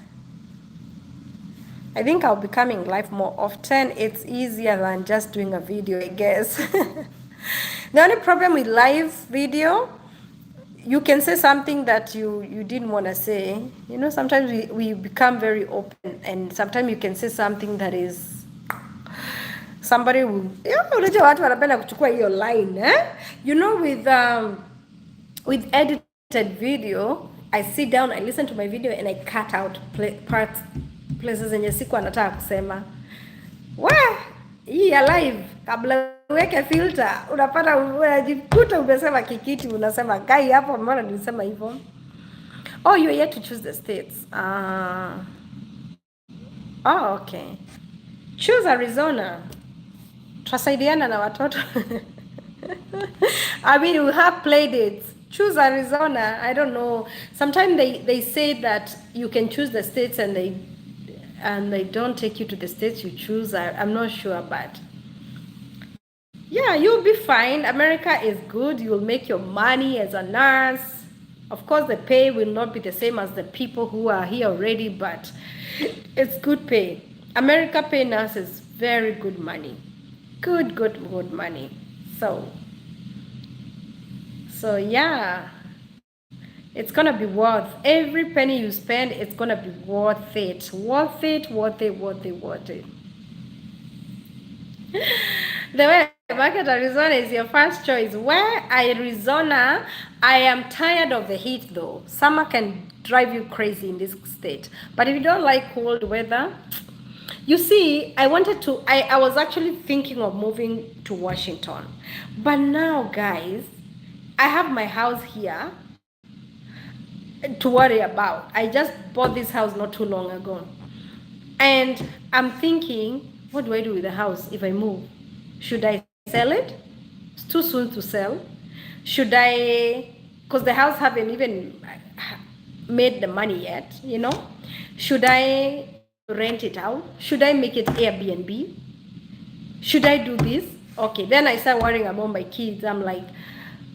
I think I'll be coming live more often. It's easier than just doing a video, I guess. The only problem with live video, you can say something that you didn't want to say. You know, sometimes we become very open, and sometimes you can say something that is somebody will, unajua watu wanapenda kuchukua hiyo line, you know, with edited video, I sit down, I listen to my video and I cut out places zenye siku anataka kusema. Hii ya live, kabla uweke filter, unapata unajikuta umesema kikiti, unasema kai hapo, mbona nilisema hivyo? Oh, you're yet to choose the states. Okay. Choose Arizona. Tutasaidiana na watoto. I mean, we have play dates. Choose Arizona. I don't know. Sometimes they say that you can choose the states and they don't take you to the states you choose. I'm not sure, but yeah, you'll be fine. America is good. You'll make your money as a nurse. Of course, the pay will not be the same as the people who are here already, but it's good pay. America pay nurses very good money. Good money. So yeah, it's gonna be worth every penny you spend. It's gonna be worth it. Worth it. The way market Arizona is your first choice. Where Arizona, I am tired of the heat though. Summer can drive you crazy in this state. But if you don't like cold weather, you see, I was actually thinking of moving to Washington. But now, guys, I have my house here to worry about. I just bought this house not too long ago. And I'm thinking, what do I do with the house if I move? Should I sell it? It's too soon to sell. Should I, because the house haven't even made the money yet, you know? Should I rent it out? Should I make it Airbnb? Should I do this? Okay, then I start worrying about my kids. I'm like,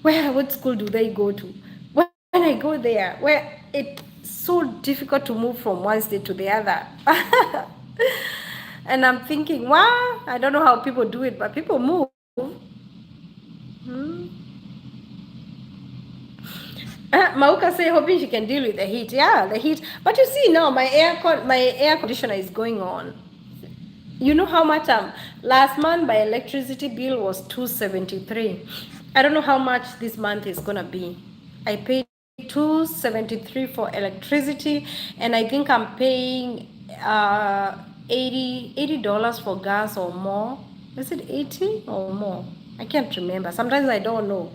what school do they go to? When I go there, where it's so difficult to move from one state to the other. And I'm thinking, wow, I don't know how people do it, but people move. Mauka say hoping she can deal with the heat. Yeah, the heat. But you see now, my air conditioner is going on. You know how much last month my electricity bill was $273. I don't know how much this month is gonna be. I pay 273 for electricity, and I think I'm paying uh 80 dollars for gas or more. Is it 80 or more? I can't remember. Sometimes I don't know,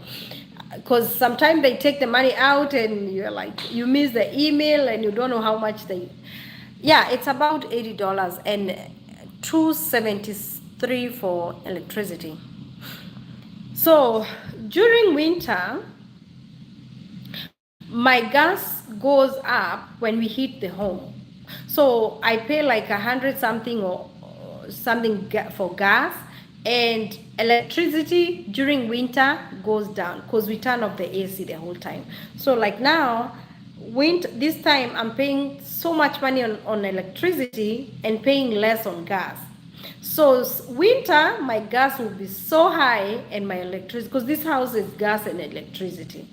because sometimes they take the money out and you're like, you miss the email and you don't know how much they. Yeah, it's about $80 and 273 for electricity. So during winter, my gas goes up when we heat the home. So I pay like 100 something or something for gas, and electricity during winter goes down because we turn off the AC the whole time. So like now, winter this time I'm paying so much money on electricity and paying less on gas. So winter my gas will be so high and my electricity, because this house is gas and electricity.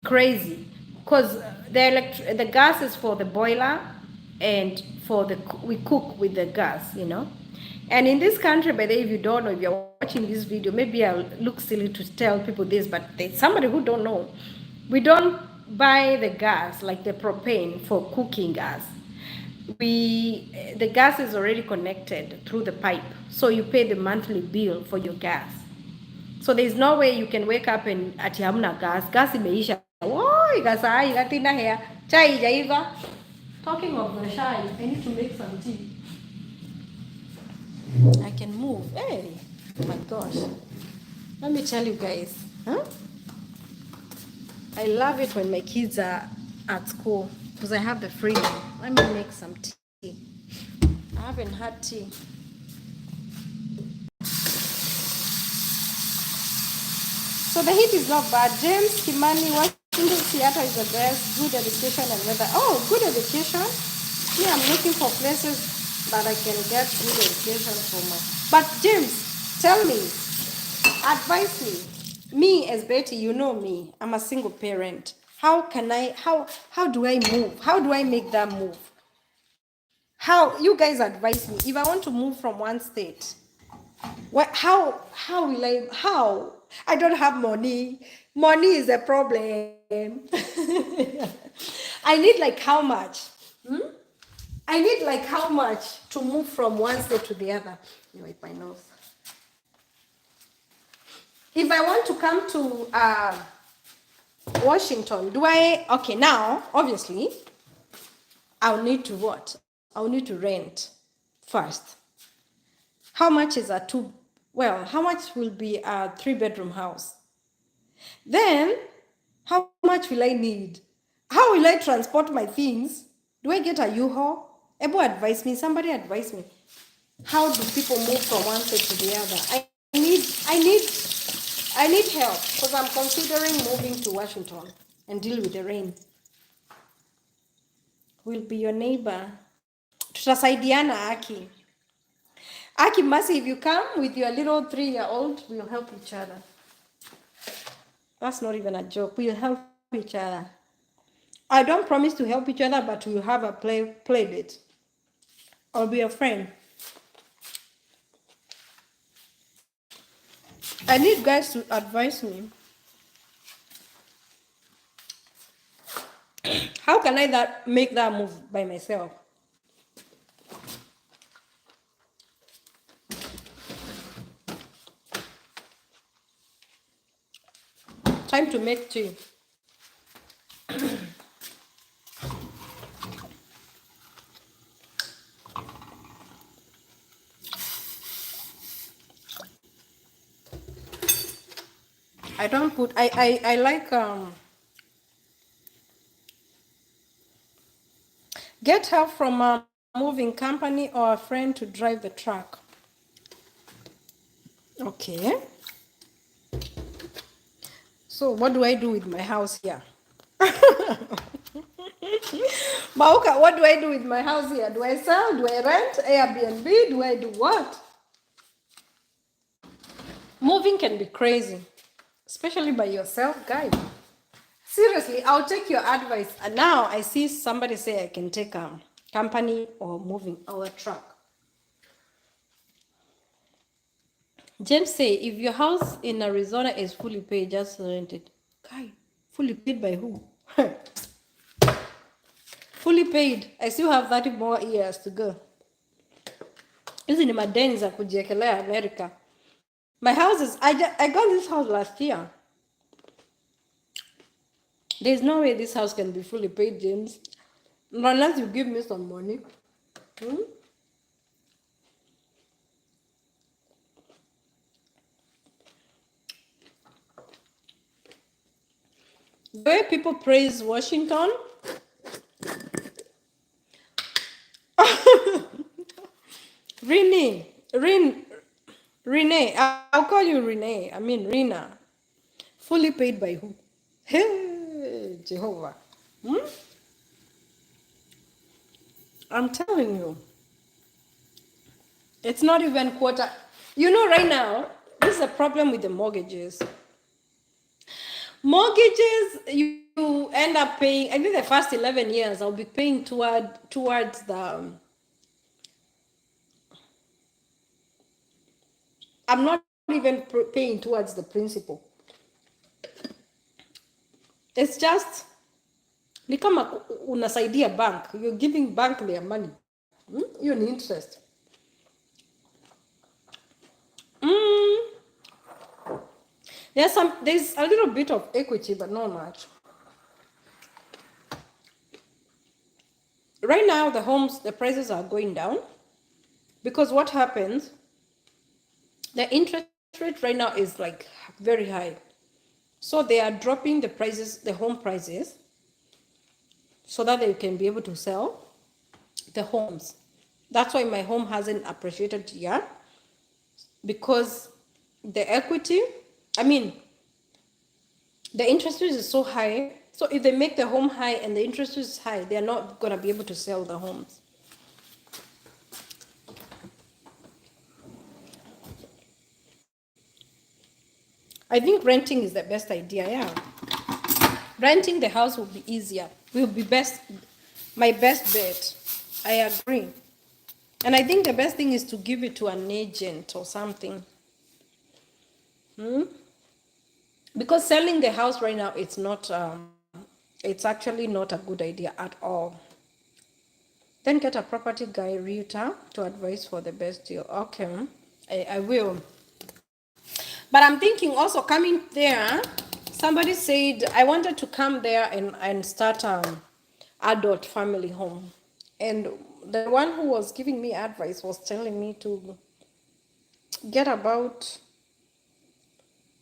Crazy, because the gas is for the boiler, and for the we cook with the gas, you know. And in this country, by the way, if you don't know, if you're watching this video, maybe I'll look silly to tell people this, but there's somebody who don't know, we don't buy the gas like the propane for cooking gas. The gas is already connected through the pipe, so you pay the monthly bill for your gas. So there's no way you can wake up and ati hamna gas imeisha. Oi, gas ai gatina here. Chai jaiva. Talking of the chai, I need to make some tea. I can move. Hey, oh my gosh. Let me tell you guys. Huh? I love it when my kids are at school because I have the freedom. Let me make some tea. I haven't had tea. So the heat is not bad. James Kimani, Washington Seattle is the best. Good education and weather. Oh, good education. Yeah, I'm looking for places that I can get good education from. But James, tell me, advise me. Me as Betty, you know me. I'm a single parent. How do I move? How do I make that move? How you guys advise me if I want to move from one state? What? How will how? I don't have money. Money is a problem. I need like how much? I need like how much to move from one state to the other? You wipe my nose. If I want to come to Washington, do I? Okay, now obviously I'll need to what? I'll need to rent first. How much is a two? Well, how much will be a 3-bedroom house? Then, how much will I need? How will I transport my things? Do I get a U-Haul? Ebo advise me. Somebody advise me. How do people move from one state to the other? I need help because I'm considering moving to Washington and deal with the rain. We'll be your neighbor. Tutasaidiana, Aki. Aki, Masi, if you come with your little 3-year-old, we'll help each other. That's not even a joke. We'll help each other. I don't promise to help each other, but we'll have a play date. I'll be a friend. I need guys to advise me. How can I make that move by myself? Time to make tea. I don't put, I like, get help from a moving company or a friend to drive the truck. Okay. So what do I do with my house here? Mauka, what do I do with my house here? Do I sell? Do I rent? Airbnb? Do I do what? Moving can be crazy, especially by yourself, guys. Seriously, I'll take your advice. And now I see somebody say I can take a company or moving or a truck. James say if your house in Arizona is fully paid, just rent it. Guy, Fully paid by who? Fully paid. I still have 30 more years to go. Hizi ni madeni za kujiekelea America. My house is, I got this house last year. There's no way this house can be fully paid, James. Unless you give me some money. The way people praise Washington. Renee, I'll call you Renee. I mean Rena. Fully paid by who? Hey, Jehovah. I'm telling you. It's not even quarter. You know, right now, this is a problem with the mortgages. Mortgages, you end up paying, I think the first 11 years, I'll be paying towards the, I'm not even paying towards the principal. It's just, ni kama unasaidia bank, you're giving bank their money. You're in interest. There's a little bit of equity, but not much. Right now, the prices are going down because what happens, the interest rate right now is like very high. So they are dropping the prices, the home prices, so that they can be able to sell the homes. That's why my home hasn't appreciated yet, because the equity, the interest rate is so high. So if they make the home high and the interest rate is high, they're not going to be able to sell the homes. I think renting is the best idea, yeah. Renting the house will be easier. Will be my best bet. I agree. And I think the best thing is to give it to an agent or something. Because selling the house right now, it's not, it's actually not a good idea at all. Then get a property guy, realtor, to advise for the best deal. Okay, I will. But I'm thinking also coming there, somebody said I wanted to come there and start an adult family home. And the one who was giving me advice was telling me to get about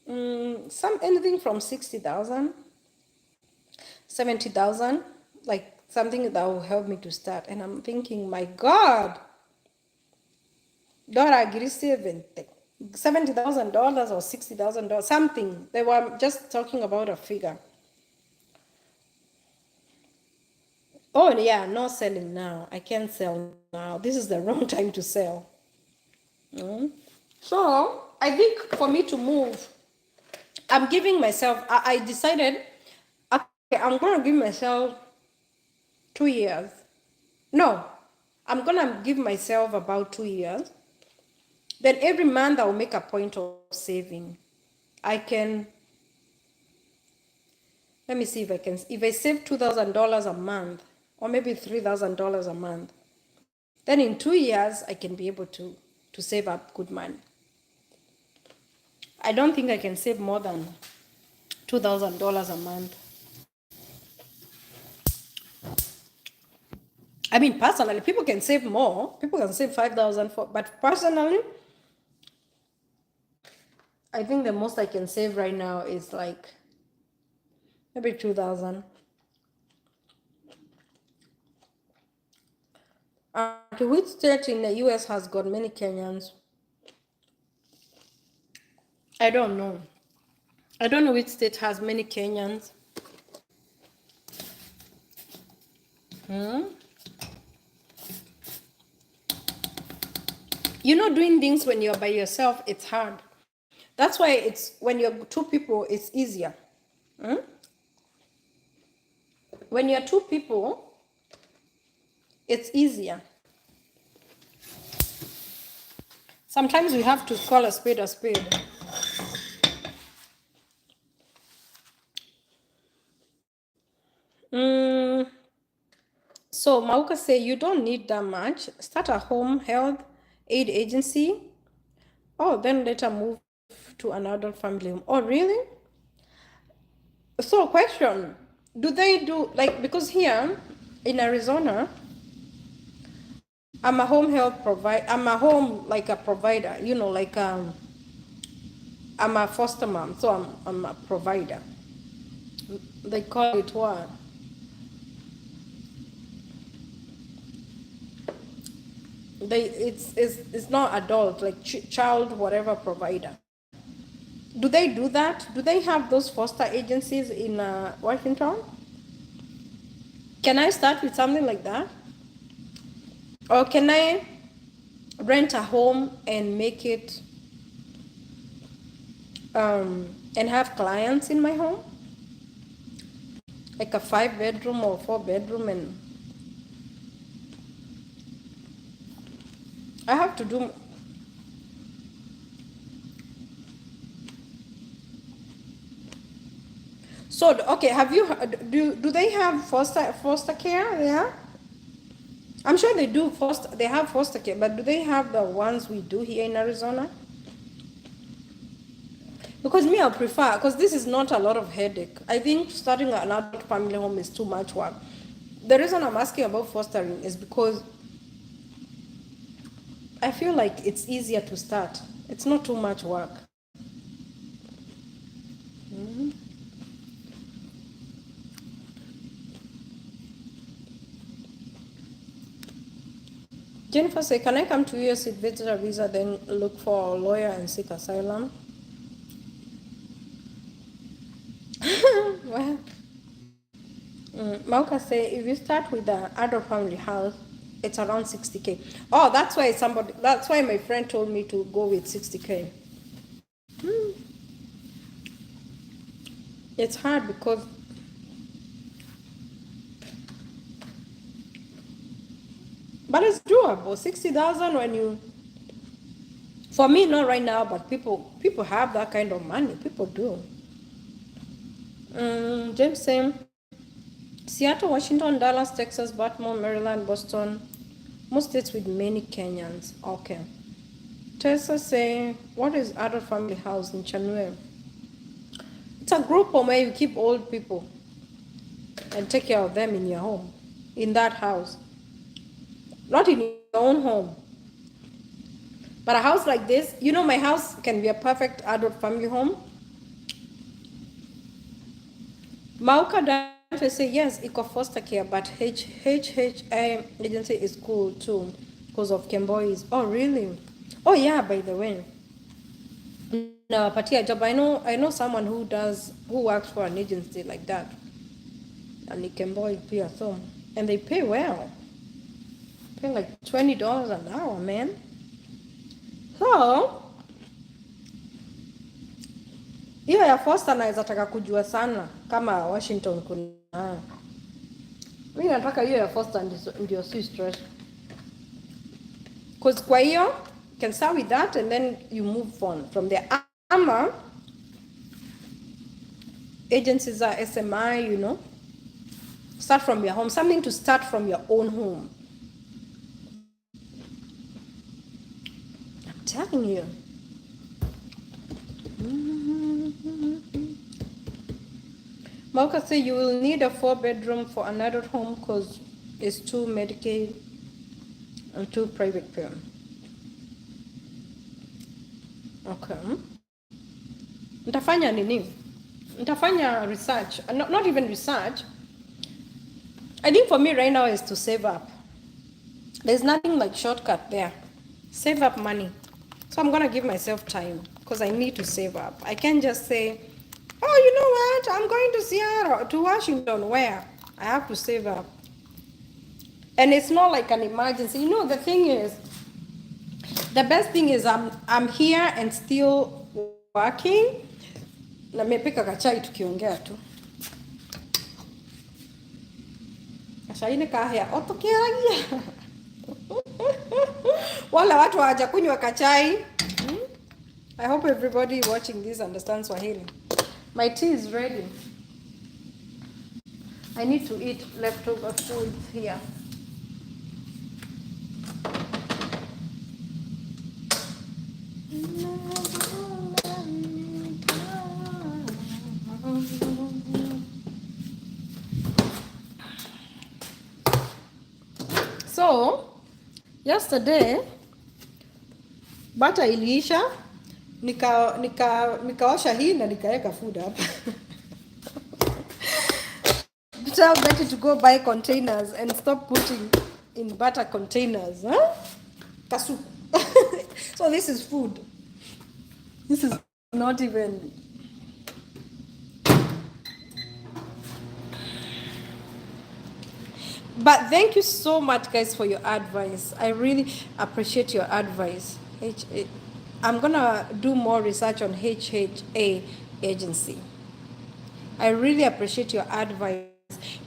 anything from 60,000, 70,000, like something that will help me to start. And I'm thinking, my God, don't agree $70,000 or $60,000, something. They were just talking about a figure. Oh yeah, no selling now. I can't sell now. This is the wrong time to sell. So I think for me to move, I'm giving myself, I decided, okay, I'm going to give myself 2 years. No, I'm going to give myself about 2 years. Then every month I will make a point of saving. Let me see if I save $2,000 a month, or maybe $3,000 a month, then in 2 years I can be able to save up good money. I don't think I can save more than $2,000 a month. I mean, personally, people can save more. People can save 5,000, but personally, I think the most I can save right now is like maybe 2,000. Which state in the US has got many Kenyans? I don't know. I don't know which state has many Kenyans. You know, doing things when you're by yourself, it's hard. That's why it's when you're two people, it's easier. When you're two people, it's easier. Sometimes we have to call a spade a spade. So Mauka say you don't need that much. Start a home health aid agency. Oh, then later move to an adult family home. Oh, really? So question, do they do, like, because here in Arizona, I'm a home health provider, I'm a home, like a provider, you know, like, I'm a foster mom, so I'm a provider. They call it what? It's not adult, like child whatever provider. Do they do that? Do they have those foster agencies in Washington? Can I start with something like that? Or can I rent a home and make it and have clients in my home? Like a 5-bedroom or 4-bedroom, and I have to do. So okay, have you do they have foster care there? I'm sure they do foster. They have foster care, but do they have the ones we do here in Arizona? Because me, I prefer, because this is not a lot of headache. I think starting an adult family home is too much work. The reason I'm asking about fostering is because I feel like it's easier to start. It's not too much work. Jennifer say, can I come to US with visitor visa, then look for a lawyer and seek asylum? Well, Mauka say, if you start with the adult family house, it's around 60K. Oh, that's why my friend told me to go with 60K. It's hard because but it's doable. 60,000 when you, for me, not right now, but people have that kind of money. People do. James saying, Seattle, Washington, Dallas, Texas, Baltimore, Maryland, Boston, most states with many Kenyans. Okay. Tessa saying, what is adult family house in Chanue? It's a group home where you keep old people and take care of them in your home, in that house. Not in your own home. But a house like this, you know, my house can be a perfect adult family home. Mauka Dante say yes, eco foster care, but HHA agency is cool too because of Kemboys. Oh really? Oh yeah, by the way. No, but yeah, job. I know someone who works for an agency like that. And Kemboy pay so, and they pay well. Pay like $20 an hour, man. So hiyo ya foster naweza taka kujua sana kama Washington kuna. Mimi nataka hiyo ya foster ndio si stress. Because kwa hiyo you can start with that and then you move on from there. Ama agencies are SMI, you know. Start from your home. Something to start from your own home. I'm telling you. Mauka say you will need a 4-bedroom for an adult home because it's 2 Medicaid and 2 private pay. Okay. Nitafanya nini? Nitafanya research. Not even research. I think for me right now is to save up. There's nothing like shortcut there. Save up money. So I'm gonna give myself time because I need to save up. I can't just say, oh, you know what? I'm going to Seattle, to Washington. Where? I have to save up. And it's not like an emergency. You know, the thing is, the best thing is I'm here and still working. Na nimepika kachai tukiongea tu. Kachai ni kahia otokeagia. Wala watu hawajakunywa kachai. I hope everybody watching this understands Swahili. My tea is ready. I need to eat leftover food here. Yesterday butter iliisha, nikaosha hii na nikaweka food hapa. Tell Betty to go buy containers and stop putting in butter containers, huh? Kasu. So this is food. This is not even. But thank you so much, guys, for your advice. I really appreciate your advice. I'm gonna do more research on HHA agency. I really appreciate your advice.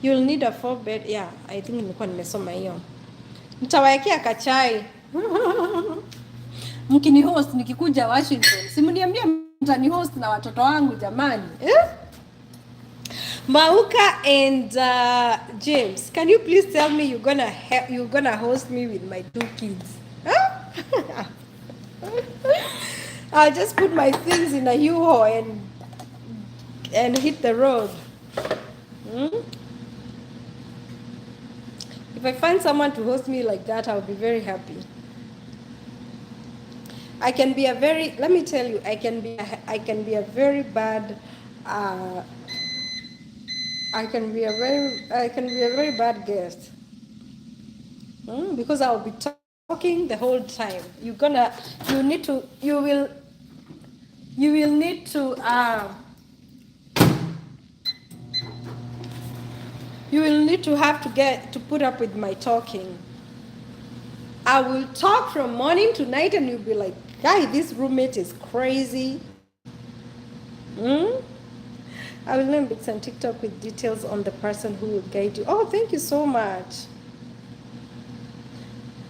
You'll need a 4-bed. Yeah, I think nilikuwa nimesoma hiyo. Nitawawekea kachai. Mkini host nikikuja Washington. Simniambia mtani host na watoto wangu jamani. Mauka and James, can you please tell me you're gonna host me with my 2 kids? Huh? I'll just put my things in a U-Haul and hit the road. If I find someone to host me like that, I'll be very happy. I can be a very, let me tell you, I can be a very bad I can be a very bad guest. Because I'll be talking the whole time. You will need to have to put up with my talking. I will talk from morning to night and you'll be like, guy, this roommate is crazy. I will learn bits on TikTok with details on the person who will guide you. Oh, thank you so much.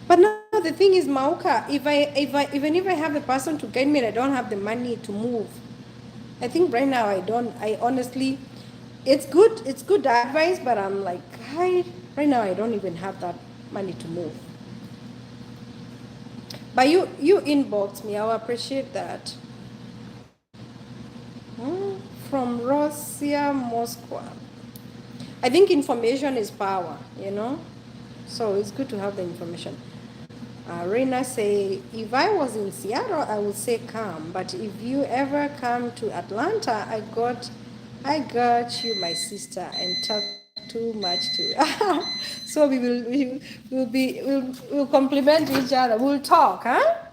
But now the thing is, Mauka, even if I have a person to guide me and I don't have the money to move, I think right now I honestly, it's good advice, but I'm like, right now I don't even have that money to move. But you inbox me, I'll appreciate that. From Russia, Moscow. I think information is power, so it's good to have the information. Reina say, if I was in Seattle, I would say come, but if you ever come to Atlanta, I got you, my sister, and talk too much too. So we'll compliment each other. We'll talk, huh?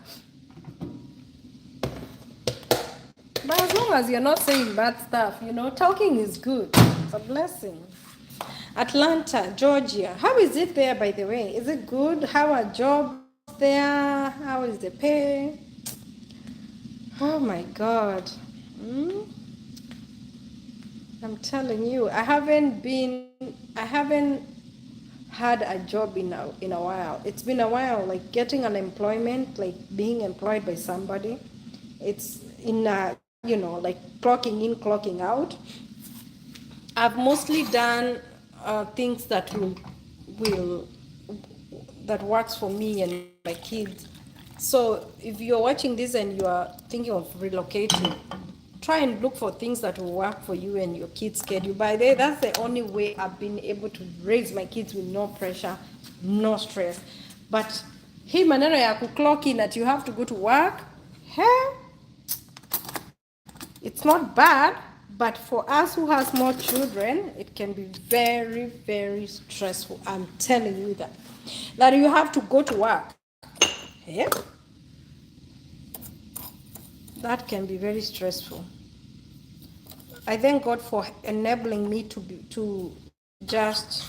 But as long as you're not saying bad stuff, talking is good. It's a blessing. Atlanta, Georgia. How is it there, by the way? Is it good? How are jobs there? How is the pay? Oh my God. I'm telling you, I haven't had a job in a while. It's been a while, like getting unemployment, like being employed by somebody. It's in like clocking in, clocking out. I've mostly done things that that works for me and my kids. So if you're watching this and you are thinking of relocating, try and look for things that will work for you and your kids' schedule. By the way, that's the only way I've been able to raise my kids with no pressure, no stress. But hii maneno ya clock in that you have to go to work, it's not bad, but for us who has more children, it can be very, very stressful. I'm telling you that you have to go to work. Yeah? That can be very stressful. I thank God for enabling me to just.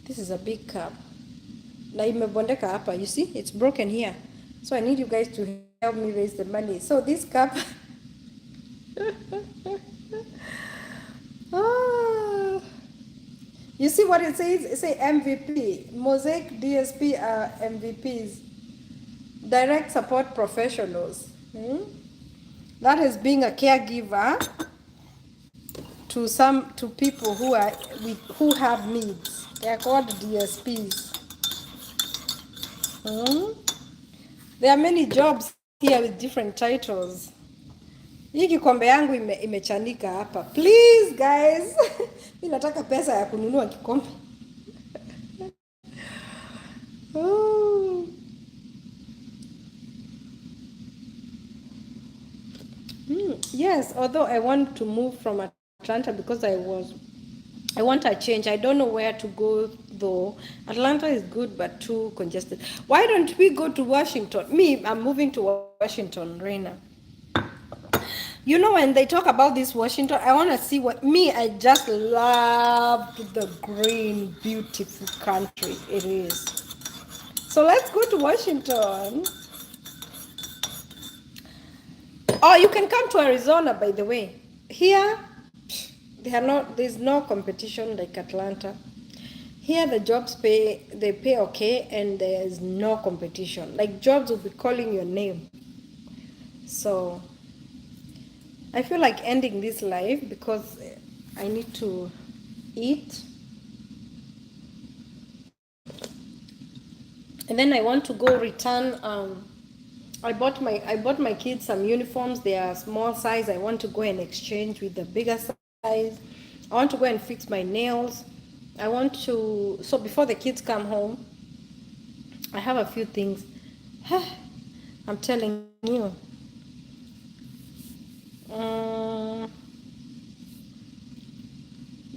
This is a big cup. Na imebondeka hapa, you see, it's broken here. So I need you guys to help me raise the money. So this cup. You see what it says? It says MVP. Mosaic DSP are MVPs. Direct support professionals. That is being a caregiver to people who have needs. They are called DSPs. There are many jobs here with different titles. Hii kikombe yangu imechanika hapa. Please guys, mimi nataka pesa ya kununua kikombe. Yes, although I want to move from Atlanta because I want a change. I don't know where to go though. Atlanta is good but too congested. Why don't we go to Washington? Me, I'm moving to Washington, Reina. You know, when they talk about this Washington, I want to see what me. I just love the green, beautiful country it is. So let's go to Washington. Oh, you can come to Arizona, by the way. Here, there's no competition like Atlanta. Here the jobs they pay okay, and there's no competition. Like jobs will be calling your name. So I feel like ending this life because I need to eat, and then I want to go return. I bought my kids some uniforms. They are small size. I want to go and exchange with the bigger size. I want to go and fix my nails. I want to, so before the kids come home, I have a few things. I'm telling you. Um,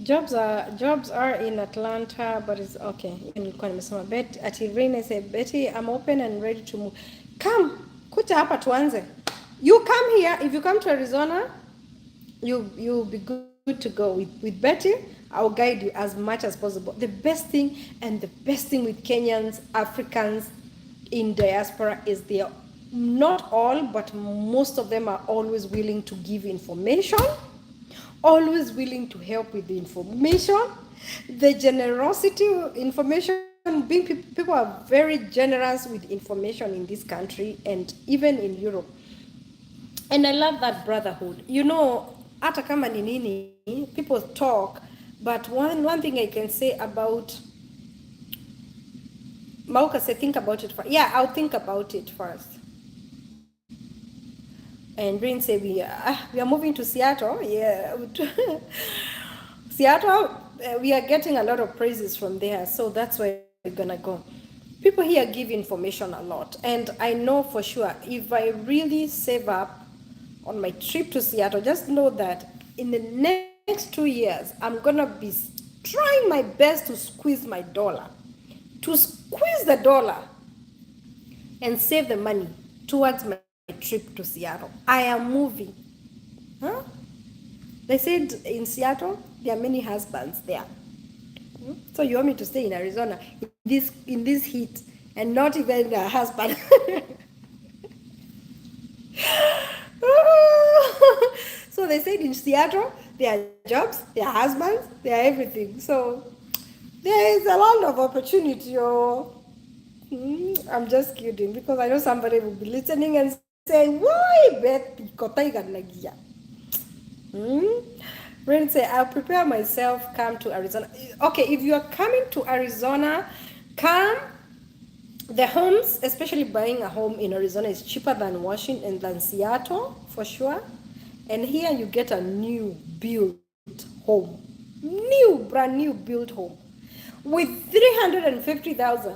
jobs are in Atlanta, but it's okay. Hiyo nilikuwa nimesema Betty ati Irene say Betty, I'm open and ready to move. Come, kuja hapa tuanze. You come here. If you come to Arizona, you'll be good to go with Betty. I'll guide you as much as possible. The best thing with Kenyans, Africans in diaspora is they are not all, but most of them are always willing to give information, always willing to help with the information, the generosity information. Being people are very generous with information in this country and even in Europe. And I love that brotherhood. You know, hata kama ni nini, people talk, but one thing I can say about Mauka say think about it first. Yeah, I'll think about it first. And Rain say we are moving to Seattle. Yeah, Seattle. We are getting a lot of praises from there, so that's where we're gonna go. People here give information a lot, and I know for sure if I really save up on my trip to Seattle, just know that in the next 2 years, I'm gonna be trying my best to squeeze my dollar, and save the money towards my trip to Seattle. I am moving. Huh? They said in Seattle there are many husbands there. So you want me to stay in Arizona in this heat and not even a husband? So they said in Seattle there are jobs, there are husbands, there are everything. So there is a lot of opportunity. Oh. I'm just kidding because I know somebody will be listening and say, why bet Kotaiga? Ren say, I'll prepare myself, come to Arizona. Okay, if you are coming to Arizona, come. The homes, especially buying a home in Arizona, is cheaper than Washington and than Seattle, for sure. And here you get a new built home. Brand new built home. With 350,000,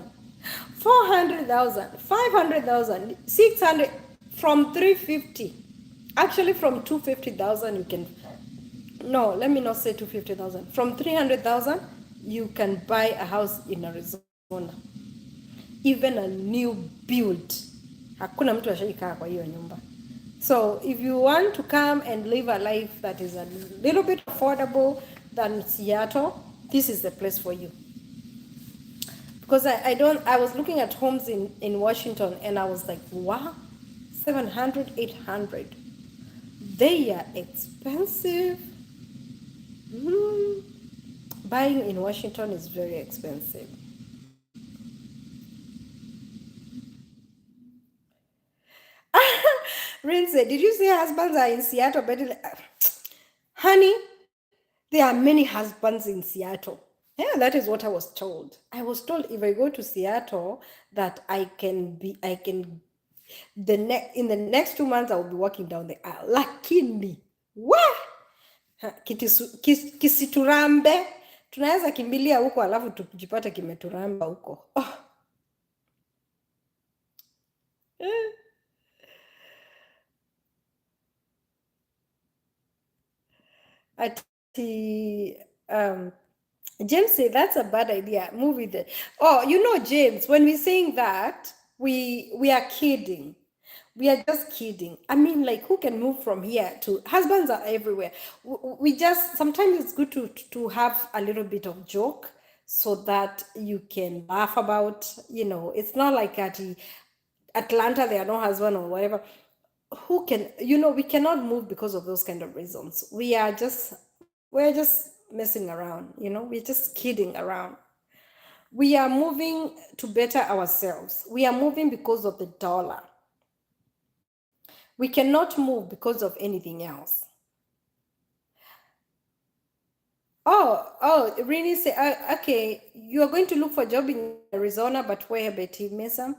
400,000, 500,000, 600, from 350. Actually, from 250,000 you can, no, let me not say 250,000. From 300,000 you can buy a house in Arizona. Even a new build. Hakuna mtu ashaikaa kwa hiyo nyumba. So if you want to come and live a life that is a little bit affordable than Seattle, this is the place for you. Because I was looking at homes in Washington and I was like, wow, 700, 800. They are expensive. Buying in Washington is very expensive. Rin said, did you say husbands are in Seattle? But honey, there are many husbands in Seattle. Yeah, that is what I was told. I was told if I go to Seattle that in the next 2 months I will be walking down the aisle. Lakini, what? Kisiturambe. Tunaweza kimbilia huko alafu tujipata kimeturamba huko. Oh. James say that's a bad idea. Move with it. Oh, James, when we're saying that, we are kidding. We are just kidding. I mean, like, who can move from here to husbands are everywhere. We just sometimes it's good to have a little bit of joke so that you can laugh about. It's not like at Atlanta there are no husband or whatever. Who can we cannot move because of those kind of reasons. We're just messing around. We're just kidding around. We are moving to better ourselves. We are moving because of the dollar. We cannot move because of anything else. Oh, really say, okay, you are going to look for a job in Arizona, but where, Betty? Mesa?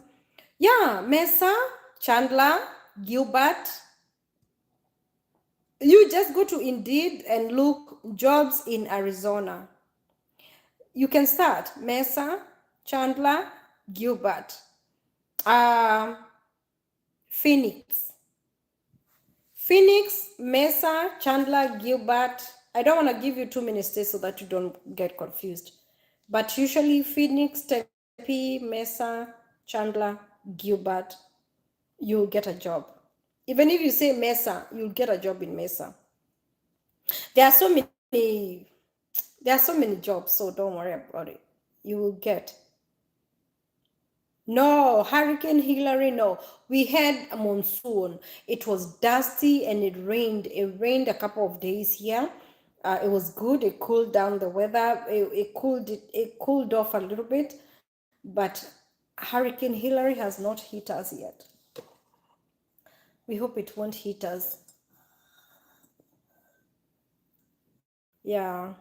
Yeah, Mesa, Chandler, Gilbert. You just go to Indeed and look jobs in Arizona. You can start Mesa, Chandler, Gilbert, Phoenix, Mesa, Chandler, Gilbert. I don't want to give you too many states so that you don't get confused. But usually Phoenix, Tempe, Mesa, Chandler, Gilbert, you'll get a job. Even if you say Mesa, you'll get a job in Mesa. There are so many jobs, so don't worry about it. You will get. No, Hurricane Hillary, no. We had a monsoon. It was dusty and it rained. It rained a couple of days here. It was good. It cooled down the weather. It cooled off a little bit, but Hurricane Hillary has not hit us yet. We hope it won't hit us. Yeah.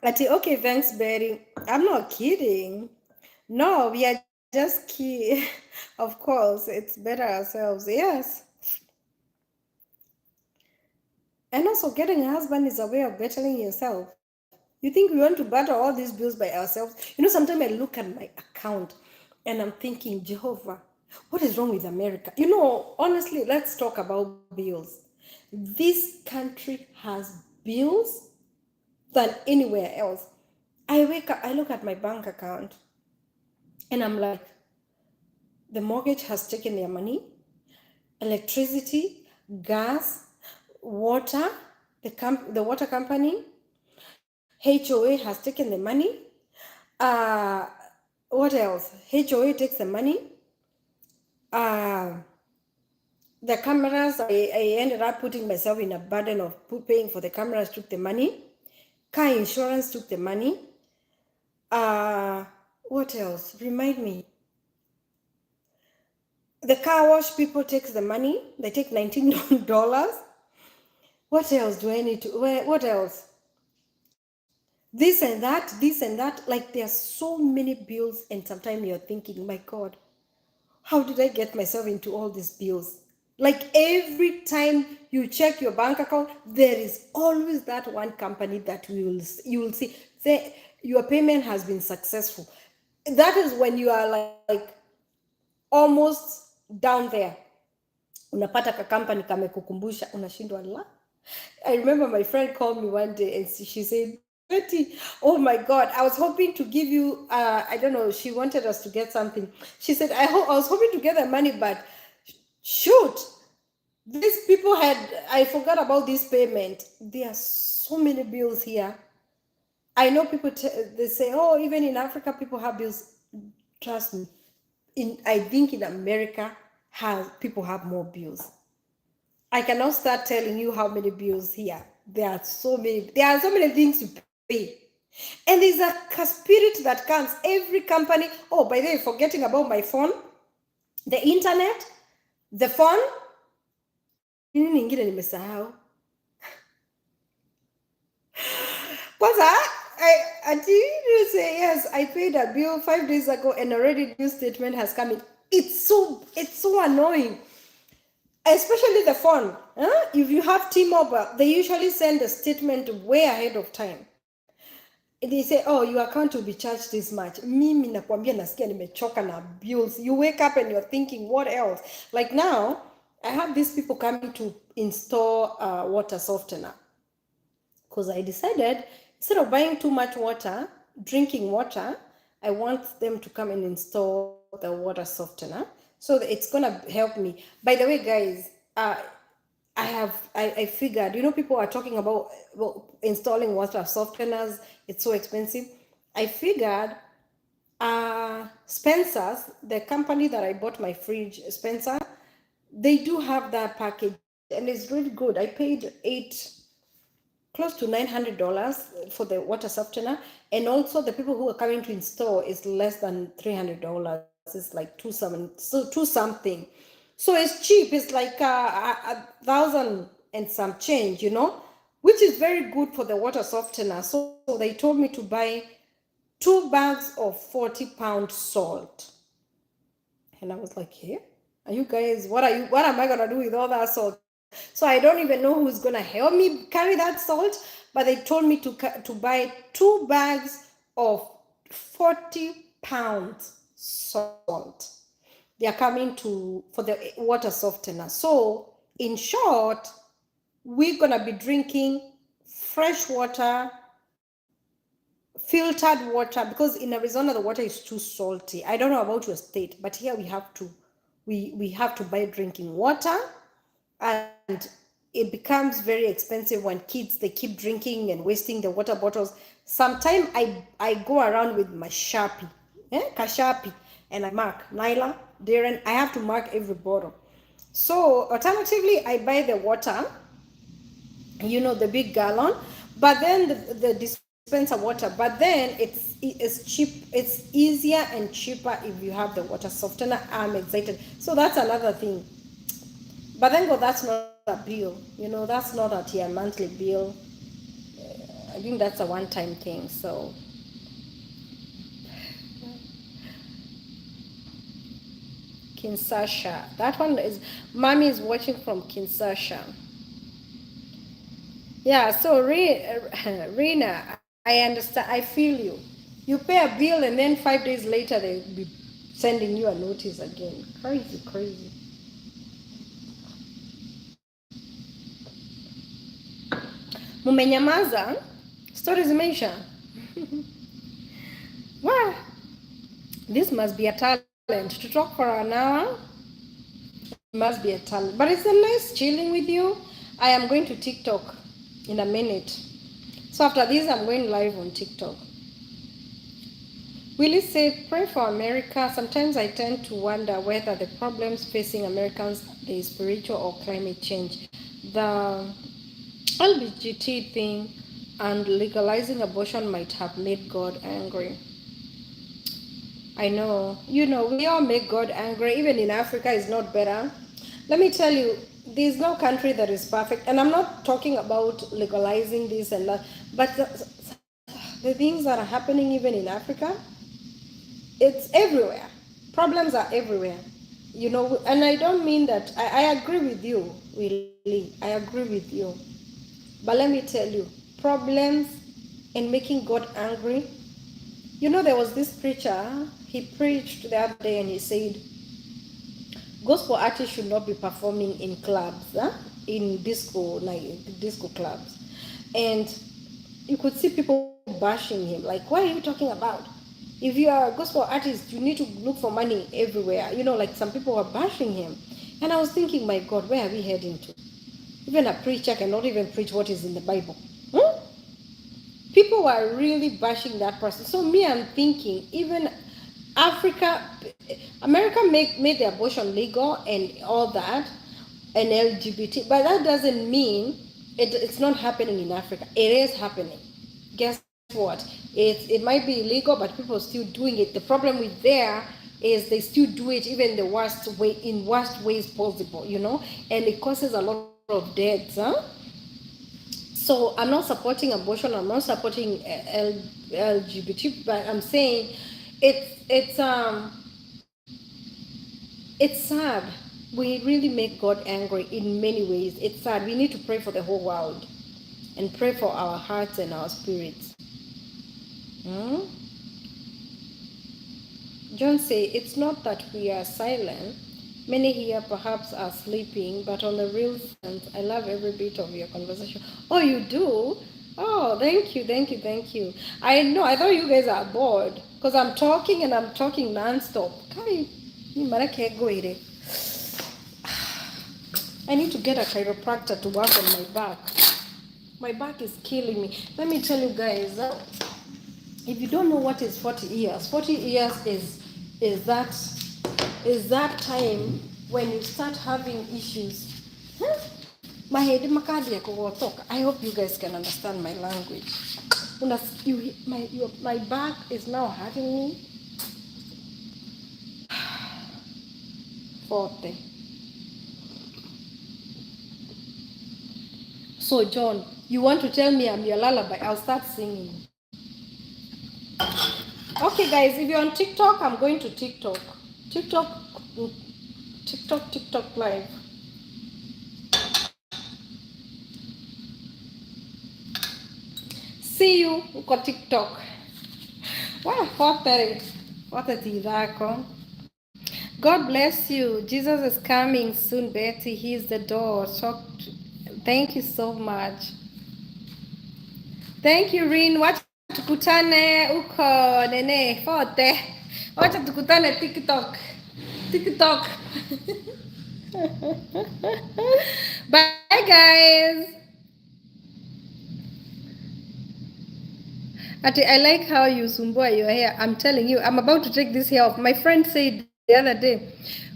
Okay, thanks, Betty. I'm not kidding. No, we are just kidding. Of course, it's better ourselves. Yes. And also, getting a husband is a way of bettering yourself. You think we want to battle all these bills by ourselves? Sometimes I look at my account and I'm thinking, Jehovah, what is wrong with America? Honestly, let's talk about bills. This country has bills than anywhere else. I wake up, I look at my bank account and I'm like, the mortgage has taken their money, electricity, gas, water, the water company, HOA has taken the money. What else? HOA takes the money. The cameras, I ended up putting myself in a burden of paying for the cameras, took the money. Car insurance took the money. What else? Remind me. The car wash people takes the money. They take $19. What else do I need to? What else? This and that. Like there are so many bills, and sometimes you're thinking, my God, how did I get myself into all these bills? Like every time you check your bank account, there is always that one company that you will see your payment has been successful. That is when you are like almost down there. Unapata ka company kamekukumbusha, unashindwa la. I remember my friend called me one day and she said, Betty, oh my God, I was hoping to give you, I don't know, she wanted us to get something. She said, I was hoping to get the money, but shoot, these people I forgot about this payment. There are so many bills here. I know people, they say, oh, even in Africa, people have bills. Trust me. I think in America, people have more bills. I cannot start telling you how many bills here. There are so many things to pay. And there's a spirit that comes. Every company, oh, by the way, forgetting about my phone, the internet, the phone. Nini nyingine nimesahau. Kwanza, you say, yes, I paid a bill 5 days ago and already new statement has come in. It's so annoying. Especially the phone. If you have T-Mobile, they usually send a statement way ahead of time. They say, oh, your account will be charged this much. Mimi nakwambia nasikia nimechoka na bills. You wake up and you're thinking, what else? Like now, I have these people coming to install water softener, because I decided instead of buying too much water, drinking water, I want them to come and install the water softener, so that it's gonna help me. By the way, guys, I figured, people are talking about, well, installing water softeners, it's so expensive. I figured Spencer's, the company that I bought my fridge, Spencer, they do have that package and it's really good. I paid close to $900 for the water softener, and also the people who are coming to install is less than $300. It's like two something. So it's cheap. It's like a thousand and some change, which is very good for the water softener. So they told me to buy 2 bags of 40-pound salt. And I was like, hey, are you guys, what am I gonna do with all that salt? So I don't even know who's gonna help me carry that salt, but they told me to buy 2 bags of 40-pound salt. They are coming for the water softener. So in short, we're gonna be drinking fresh water, filtered water, because in Arizona the water is too salty. I don't know about your state, but here we have to buy drinking water, and it becomes very expensive when kids, they keep drinking and wasting the water bottles. Sometimes I go around with my Sharpie, Kasharpie, and I mark Nyla, Darren. I have to mark every bottle. So alternatively, I buy the water, the big gallon, but then the dispenser water, but then it's cheap, it's easier and cheaper if you have the water softener. I'm excited. So that's another thing. But then that's not a bill, that's not a tier monthly bill. I think that's a one-time thing. So Kinshasa, that one is, mommy is watching from Kinshasa. Yeah, so Rena, I understand, I feel you. You pay a bill and then 5 days later they'll be sending you a notice again. Crazy, crazy. Mumenyamaza, stories zimeisha. Wow, this must be a talent to talk for an hour. It must be a talent, but it's a nice chilling with you. I am going to TikTok in a minute. So after this, I'm going live on TikTok. Willie said, pray for America. Sometimes I tend to wonder whether the problems facing Americans is spiritual or climate change. The LGBT thing and legalizing abortion might have made God angry. I know, we all make God angry. Even in Africa, it's not better. Let me tell you, there's no country that is perfect. And I'm not talking about legalizing this and that, but the things that are happening even in Africa, it's everywhere. Problems are everywhere. And I don't mean that, I agree with you, Willie. I agree with you. But let me tell you, problems and making God angry. There was this preacher, he preached the other day and he said, gospel artists should not be performing in clubs, in disco clubs. And you could see people bashing him, like, what are you talking about? If you are a gospel artist, you need to look for money everywhere. Like some people were bashing him. And I was thinking, my God, where are we heading to? Even a preacher cannot even preach what is in the Bible. People were really bashing that person. So me, I'm thinking, even America made the abortion legal and all that, and LGBT, but that doesn't mean it's not happening in Africa. It is happening. Guess what? It might be illegal, but people are still doing it. The problem with there is they still do it even the worst ways possible, and it causes a lot of deaths. So I'm not supporting abortion. I'm not supporting LGBT, but I'm saying it's sad. We really make God angry in many ways. It's sad. We need to pray for the whole world and pray for our hearts and our spirits. John say, it's not that we are silent, Many here perhaps are sleeping, but on the real sense, I love every bit of your conversation. Oh, you do? Oh, thank you, thank you, thank you. I know, I thought you guys are bored because I'm talking and I'm talking non-stop. I need to get a chiropractor to work on my back. My back is killing me. Let me tell you guys, if you don't know what is 40 years, 40 years is that is that time when you start having issues. Mahedi makadi ya kugotoka. I hope you guys can understand my language. My back is now hurting me. 40. So John, you want to tell me I'm your lullaby? I'll start singing. Okay guys, if you're on TikTok, I'm going to TikTok. TikTok live. See you uko TikTok. Wow, 4:30 zako. God bless you. Jesus is coming soon, Betty. He's the door. Thank you so much. Thank you, Rin. Wacha tukutane uko nene 40. Wacha tukutane TikTok. TikTok. Bye, guys. Ati, I like how you sumbua your hair. I'm telling you, I'm about to take this hair off. My friend said the other day,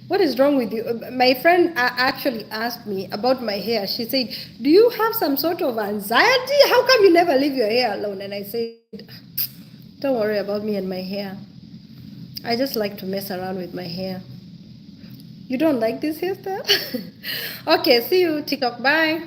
what is wrong with you? My friend actually asked me about my hair. She said, do you have some sort of anxiety? How come you never leave your hair alone? And I said, don't worry about me and my hair. I just like to mess around with my hair. You don't like this hairstyle? Okay, see you. TikTok. Bye.